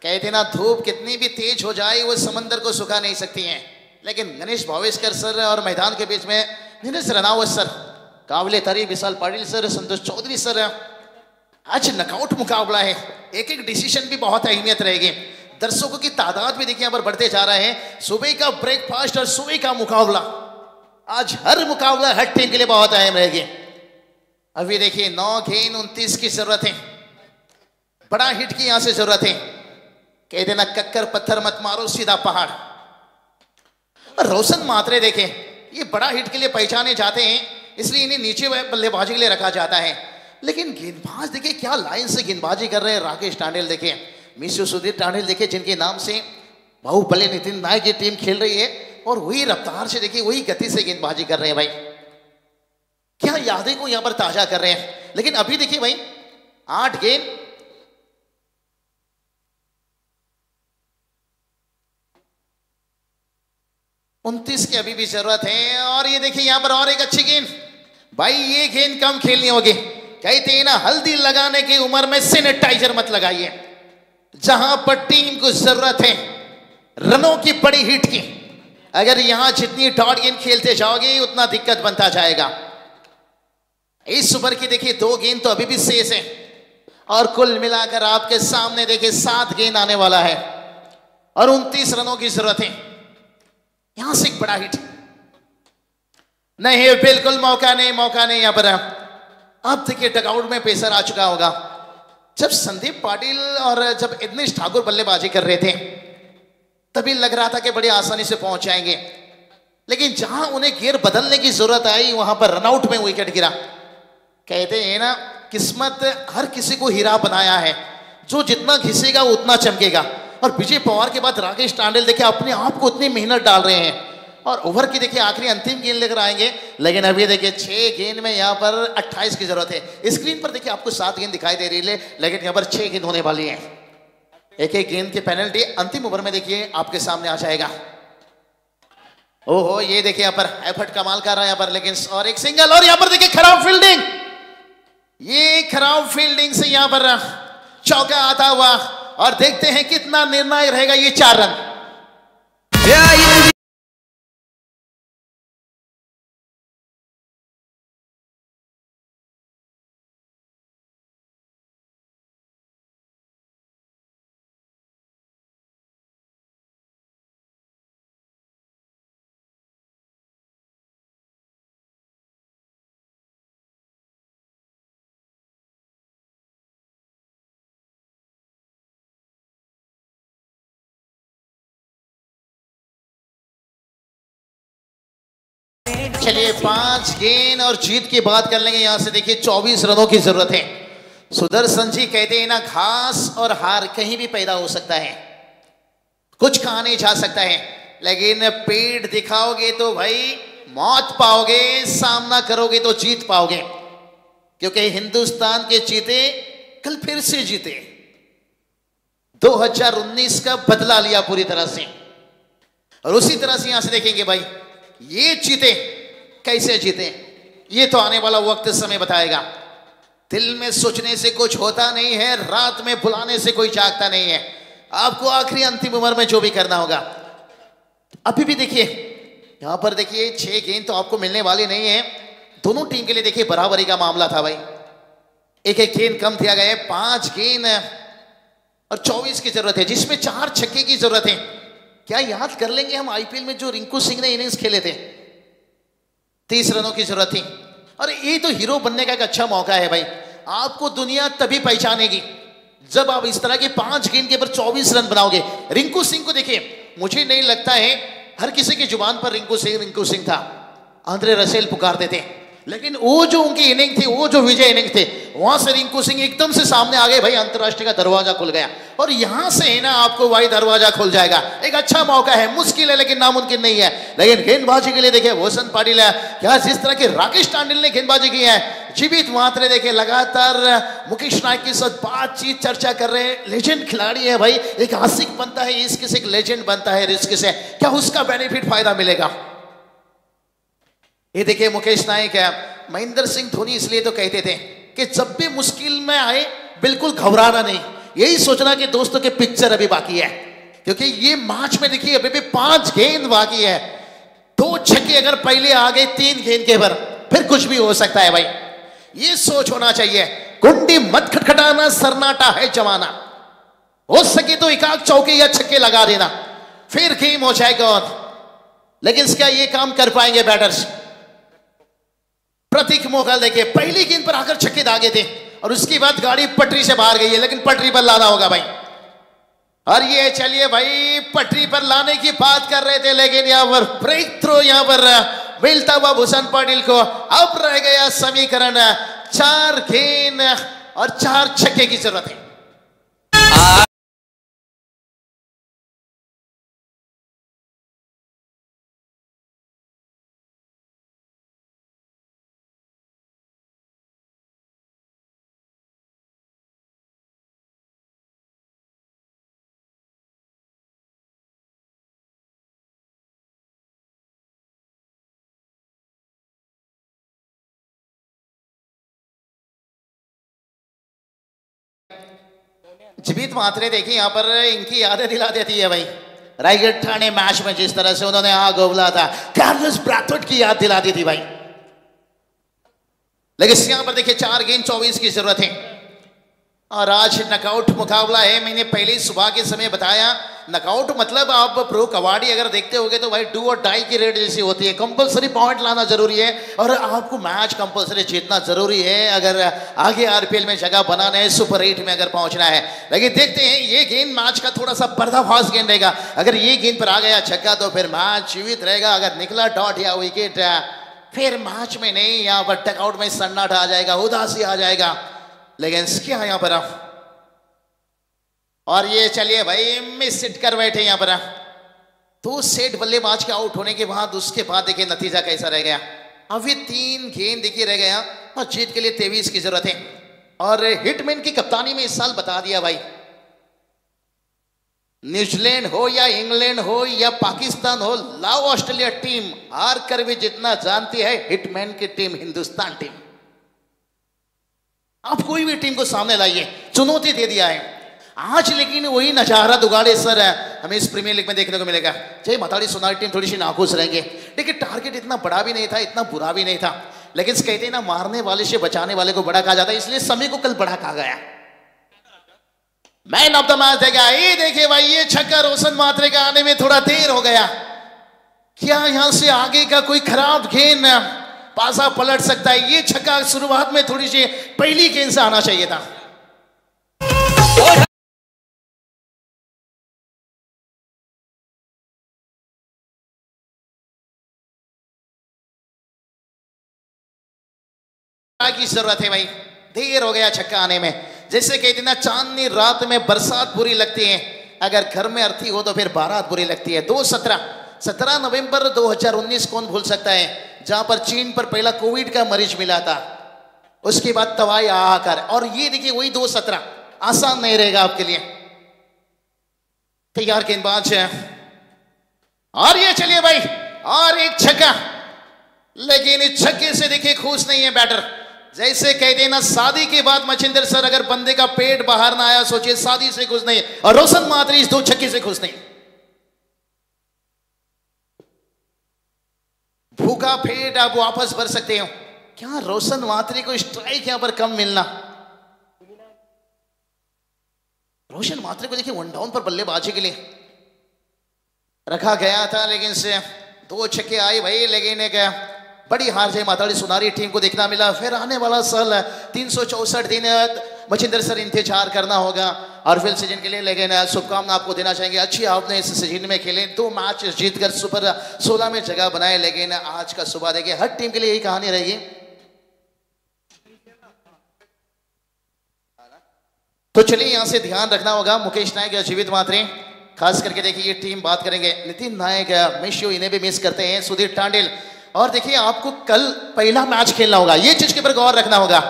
कहते ना धूप कितनी भी तेज हो जाए वो समंदर को सुखा नहीं सकती है। लेकिन गणेश भावेशकर सर और मैदान के बीच में नीरज रनावत सर, काबिले तारीफ विशाल पाटिल सर, संतोष चौधरी सर, आज नकआउट मुकाबला है। एक डिसीजन भी बहुत अहमियत रहेगी। दर्शकों की तादाद भी देखिए यहां पर बढ़ते जा रहा है। सुबह का ब्रेकफास्ट और सुबह का मुकाबला, आज हर मुकाबला हर टीम के लिए बहुत अहम रहेगी। अभी देखिए 9 गेंद 29 की जरूरत है, बड़ा हिट की यहां से जरूरत है। कह देना कक्कर पत्थर मत मारो सीधा पहाड़। और रोशन मात्रे देखें ये बड़ा हिट के लिए पहचाने जाते हैं, इसलिए इन्हें नीचे बल्लेबाजी के लिए रखा जाता है। लेकिन गेंदबाज देखिए क्या लाइन से गेंदबाजी कर रहे हैं। राकेश टांडेल देखिए, मिस्टर सुधीर टांडेल देखिए, जिनके नाम से बाहुबली नितिन नायक की टीम खेल रही है, और वही रफ्तार से देखिए वही गति से गेंदबाजी कर रहे हैं भाई। क्या यादें को यहां पर ताजा कर रहे हैं। लेकिन अभी देखिए भाई 8 गेंद 29 की अभी भी जरूरत है। और ये देखिए यहां पर और एक अच्छी गेंद, भाई ये गेंद कम खेलनी होगी। कहते हैं ना, हल्दी लगाने की उम्र में सैनिटाइजर मत लगाइए। जहां पर टीम को जरूरत है रनों की, बड़ी हिट की, अगर यहां जितनी डॉट गेंद खेलते जाओगे उतना दिक्कत बनता जाएगा। इस ओवर की देखिए 2 गेंद तो अभी भी शेष है और कुल मिलाकर आपके सामने देखिए 7 गेंद आने वाला है और 29 रनों की जरूरत है। यहां से एक बड़ा हिट नहीं, बिल्कुल मौका नहीं यहां पर। अब देखिए डगआउट में पेसर आ चुका होगा। जब संदीप पाटिल और जब यज्ञेश ठाकुर बल्लेबाजी कर रहे थे तभी लग रहा था कि बड़ी आसानी से पहुंच जाएंगे, लेकिन जहां उन्हें गियर बदलने की जरूरत आई वहां पर रनआउट में विकेट गिरा। कहते हैं ना, किस्मत हर किसी को हीरा बनाया है, जो जितना घिसेगा वो उतना चमकेगा। और विजय पवार के बाद राकेश टांडेल देखिए अपने आप को उतनी मेहनत डाल रहे हैं और ओवर की देखिए आखिरी अंतिम गेंद लेकर आएंगे। लेकिन अभी देखिए 6 गेंद में यहाँ पर 28 की जरूरत है। स्क्रीन पर देखिए आपको 7 गेंद दिखाई दे रही है, लेकिन यहाँ पर 6 गेंद होने वाली है। एक गेंद की पेनल्टी अंतिम ओवर में देखिए आपके सामने आ जाएगा। ओहो, ये देखिए यहाँ पर एफर्ट कमाल कर रहा है यहाँ पर, लेकिन और एक सिंगल, और यहाँ पर देखिए खराब फील्डिंग। ये खराब फील्डिंग से यहाँ पर चौका आता हुआ, और देखते हैं कितना निर्णायक रहेगा ये 4 रन। चलिए 5 गेंद और जीत की बात कर लेंगे। यहां से देखिए 24 रनों की जरूरत है। सुदर्शन जी कहते हैं ना, घास और हार कहीं भी पैदा हो सकता है, कुछ कहा नहीं जा सकता है, लेकिन पेड़ दिखाओगे तो भाई मौत पाओगे, सामना करोगे तो जीत पाओगे। क्योंकि हिंदुस्तान के चीते कल फिर से जीते, 2019 का बदला लिया पूरी तरह से। और उसी तरह से यहां से देखेंगे भाई ये चीते कैसे जीते, ये तो आने वाला वक्त समय बताएगा। दिल में सोचने से कुछ होता नहीं है, रात में बुलाने से कोई जागता नहीं है। आपको आखिरी अंतिम उम्र में जो भी करना होगा। अभी भी देखिए यहां पर देखिए 6 गेंद तो आपको मिलने वाली नहीं है। दोनों टीम के लिए देखिए बराबरी का मामला था भाई, एक गेंद कम दिया गया है। 5 गेंद और 24 की जरूरत है, जिसमें 4 छक्के की जरूरत है। क्या याद कर लेंगे हम आईपीएल में जो रिंकू सिंह ने इनिंग्स खेले थे, 30 रनों की जरूरत थी। और ये तो हीरो बनने का एक अच्छा मौका है भाई। आपको दुनिया तभी पहचानेगी जब आप इस तरह के 5 गेंद के ऊपर 24 रन बनाओगे। रिंकू सिंह को देखिए, मुझे नहीं लगता है हर किसी की जुबान पर रिंकू सिंह था, आंद्रे रसेल पुकारते थे, लेकिन वो जो उनकी इनिंग थी, वो जो विजय इनिंग थे, वहां से रिंकू सिंह एकदम से सामने आ गए भाई। अंतरराष्ट्रीय का दरवाजा खुल गया और यहां से है ना आपको भाई दरवाजा खुल जाएगा। एक अच्छा मौका है, मुश्किल है लेकिन नामुमकिन नहीं है। लेकिन गेंदबाजी के लिए देखिए वसंत पाटिल है, क्या जिस तरह के राकेश टांडिल ने गेंदबाजी की है, जीवित मात्रे देखिए लगातार मुकेश नायक के साथ बातचीत चर्चा कर रहे हैं। लेजेंड खिलाड़ी है भाई, एक आशिक बनता है इश्क से, एक लेजेंड बनता है रिस्क से, क्या उसका बेनिफिट फायदा मिलेगा। ये देखिए मुकेश नायक है, महेंद्र सिंह धोनी इसलिए तो कहते थे कि जब भी मुश्किल में आए बिल्कुल घबराना नहीं, यही सोचना कि दोस्तों के पिक्चर अभी बाकी है। क्योंकि ये मैच में देखिए अभी भी 5 गेंद बाकी है, 2 छक्के अगर पहले आ गए 3 गेंद के पर, फिर कुछ भी हो सकता है भाई। ये सोच होना चाहिए, कुंडी मत खटखटाना, सन्नाटा है जमाना। हो सके तो एकाक चौके या छक्के लगा देना, फिर गेम हो जाएगा। लेकिन क्या ये काम कर पाएंगे बैटर्स? प्रतीक मोगल देखिए पहली गेंद पर आकर छक्के दागे थे और उसके बाद गाड़ी पटरी से बाहर गई है, लेकिन पटरी पर लाना होगा भाई। और ये चलिए भाई पटरी पर लाने की बात कर रहे थे, लेकिन यहाँ पर ब्रेक थ्रो यहाँ पर मिलता हुआ भूषण पाटिल को। अब रह गया समीकरण 4 गेंद और 4 छक्के की जरूरत है। जीवित मात्रे देखिए यहाँ पर इनकी यादें दिला देती है भाई। रायगढ़ ठाणे मैच में जिस तरह से उन्होंने आग उगला था, कार्लोस ब्रैथवेट की याद दिला दी थी भाई। लेकिन यहाँ पर देखिए 4 गेंद 24 की जरूरत है और आज नकआउट मुकाबला है। मैंने पहले ही सुबह के समय बताया, नकआउट मतलब आप प्रो कबड्डी अगर देखते होगे तो भाई डू और डाई की रेड जैसी होती है। कंपलसरी पॉइंट लाना जरूरी है और आपको मैच कंपलसरी जीतना जरूरी है अगर आगे आरपीएल में जगह बनाना है, सुपर 8 में अगर पहुंचना है। लेकिन देखते हैं ये गेंद मैच का थोड़ा सा पर्दाफाश गेंद रहेगा। अगर ये गेंद पर आ गया छक्का तो फिर मैच जीवित रहेगा। अगर निकला डॉट या विकेट फिर मैच में नहीं, यहाँ पर टकआउट में सन्नाटा आ जाएगा, उदासी आ जाएगा। लेकिन क्या यहाँ पर और ये चलिए भाई मिस सिट कर बैठे यहाँ पर। तो सेट बल्लेबाज के आउट होने के बाद उसके बाद देखिए नतीजा कैसा रह गया। अभी 3 गेंद देखिए रह गया और जीत के लिए 23 की जरूरत है। और हिटमैन की कप्तानी में इस साल बता दिया भाई, न्यूजीलैंड हो या इंग्लैंड हो या पाकिस्तान हो, लाओ ऑस्ट्रेलिया टीम हार कर भी जितना जानती है हिटमैन की टीम हिंदुस्तान टीम। आप कोई भी टीम को सामने लाइए, चुनौती दे दिया है आज। लेकिन वही नजारा दुगाड़े सर हमें इस प्रीमियर लीग में देखने को मिलेगा। चाहे मताड़ी सोनारी टीम थोड़ी सी नाखुश रहेंगे, लेकिन टारगेट इतना बड़ा भी नहीं था, इतना बुरा भी नहीं था। लेकिन कहते हैं ना, मारने वाले से बचाने वाले को बड़ा कहा जाता है, इसलिए समय को कल बड़ा कहा गया। मैन ऑफ द मैच देगा। ये देखिए भाई, ये छक्का रोशन मात्रे का आने में थोड़ा देर हो गया। क्या यहां से आगे का कोई खराब गेंद पासा पलट सकता है? ये छक्का शुरुआत में थोड़ी सी पहली गेंद से आना चाहिए था। की जरूरत है भाई, देर हो गया छक्का आने में। जैसे कहते ना, चांदनी रात में बरसात बुरी लगती है, अगर घर में अर्थी हो तो फिर बारात बुरी लगती है। 17 नवंबर 2019 कौन भूल सकता है, जहां पर चीन पर पहला कोविड का मरीज मिला था, उसके बाद तबाही आकर। और ये देखिए वही 2-17 आसान नहीं रहेगा आपके लिए। तैयार गेंदबाज है और ये चलिए भाई, और एक छक्का। लेकिन इस छक्के से देखिए खुश नहीं है बैटर। जैसे कहते हैं ना, शादी के बाद मचिंदर सर अगर बंदे का पेट बाहर ना आया, सोचिए शादी से खुश नहीं। और रोशन मात्रे इस 2 छक्के से खुश नहीं। भूखा पेट आप वापस भर सकते हो क्या? रोशन मात्रे को स्ट्राइक यहां पर कम मिलना। रोशन मात्रे को देखिए 1 डाउन पर बल्लेबाजी के लिए रखा गया था, लेकिन से 2 छक्के आए भाई। लेकिन एक बड़ी हार जय माताड़ी सुनारी टीम को देखना मिला। फिर आने वाला साल 364 दिन मचिंदर सर इंतजार करना होगा और फिर सीजन के लिए। लेकिन शुभकामना आपको देना चाहेंगे, अच्छी आपने इस सीजन में खेले, 2 मैच जीतकर सुपर 16 में जगह बनाए। लेकिन आज का सुबह देखिए हर टीम के लिए यही कहानी रहेगी। तो चलिए यहां से ध्यान रखना होगा, मुकेश नायक या जीवित मात्रे खास करके देखिए ये टीम बात करेंगे। नितिन नायक मिश्यो इन्हें भी मिस करते हैं, सुधीर टांडेल। और देखिए आपको कल पहला मैच खेलना होगा, ये चीज के ऊपर गौर रखना होगा।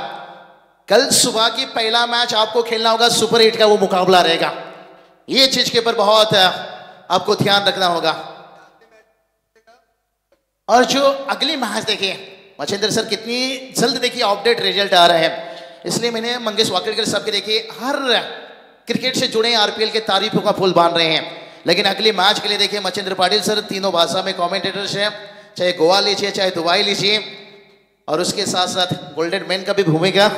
कल सुबह की पहला मैच आपको खेलना होगा, सुपर 8 का वो मुकाबला रहेगा। ये चीज के ऊपर बहुत आपको ध्यान रखना होगा। और जो अगली मैच देखिए मचिंदर सर कितनी जल्द देखिए अपडेट रिजल्ट आ रहे हैं, इसलिए मैंने मंगेश वाकड़कर साहब के देखिए हर क्रिकेट से जुड़े आरपीएल के तारीफों का फूल बांध रहे हैं। लेकिन अगली मैच के लिए देखिए मचिंद्र पाटिल सर तीनों भाषा में कमेंटेटर्स हैं, चाहे गोवा लीजिए चाहे दुबई लीजिए, और उसके साथ साथ गोल्डन मैन का भी भूमिका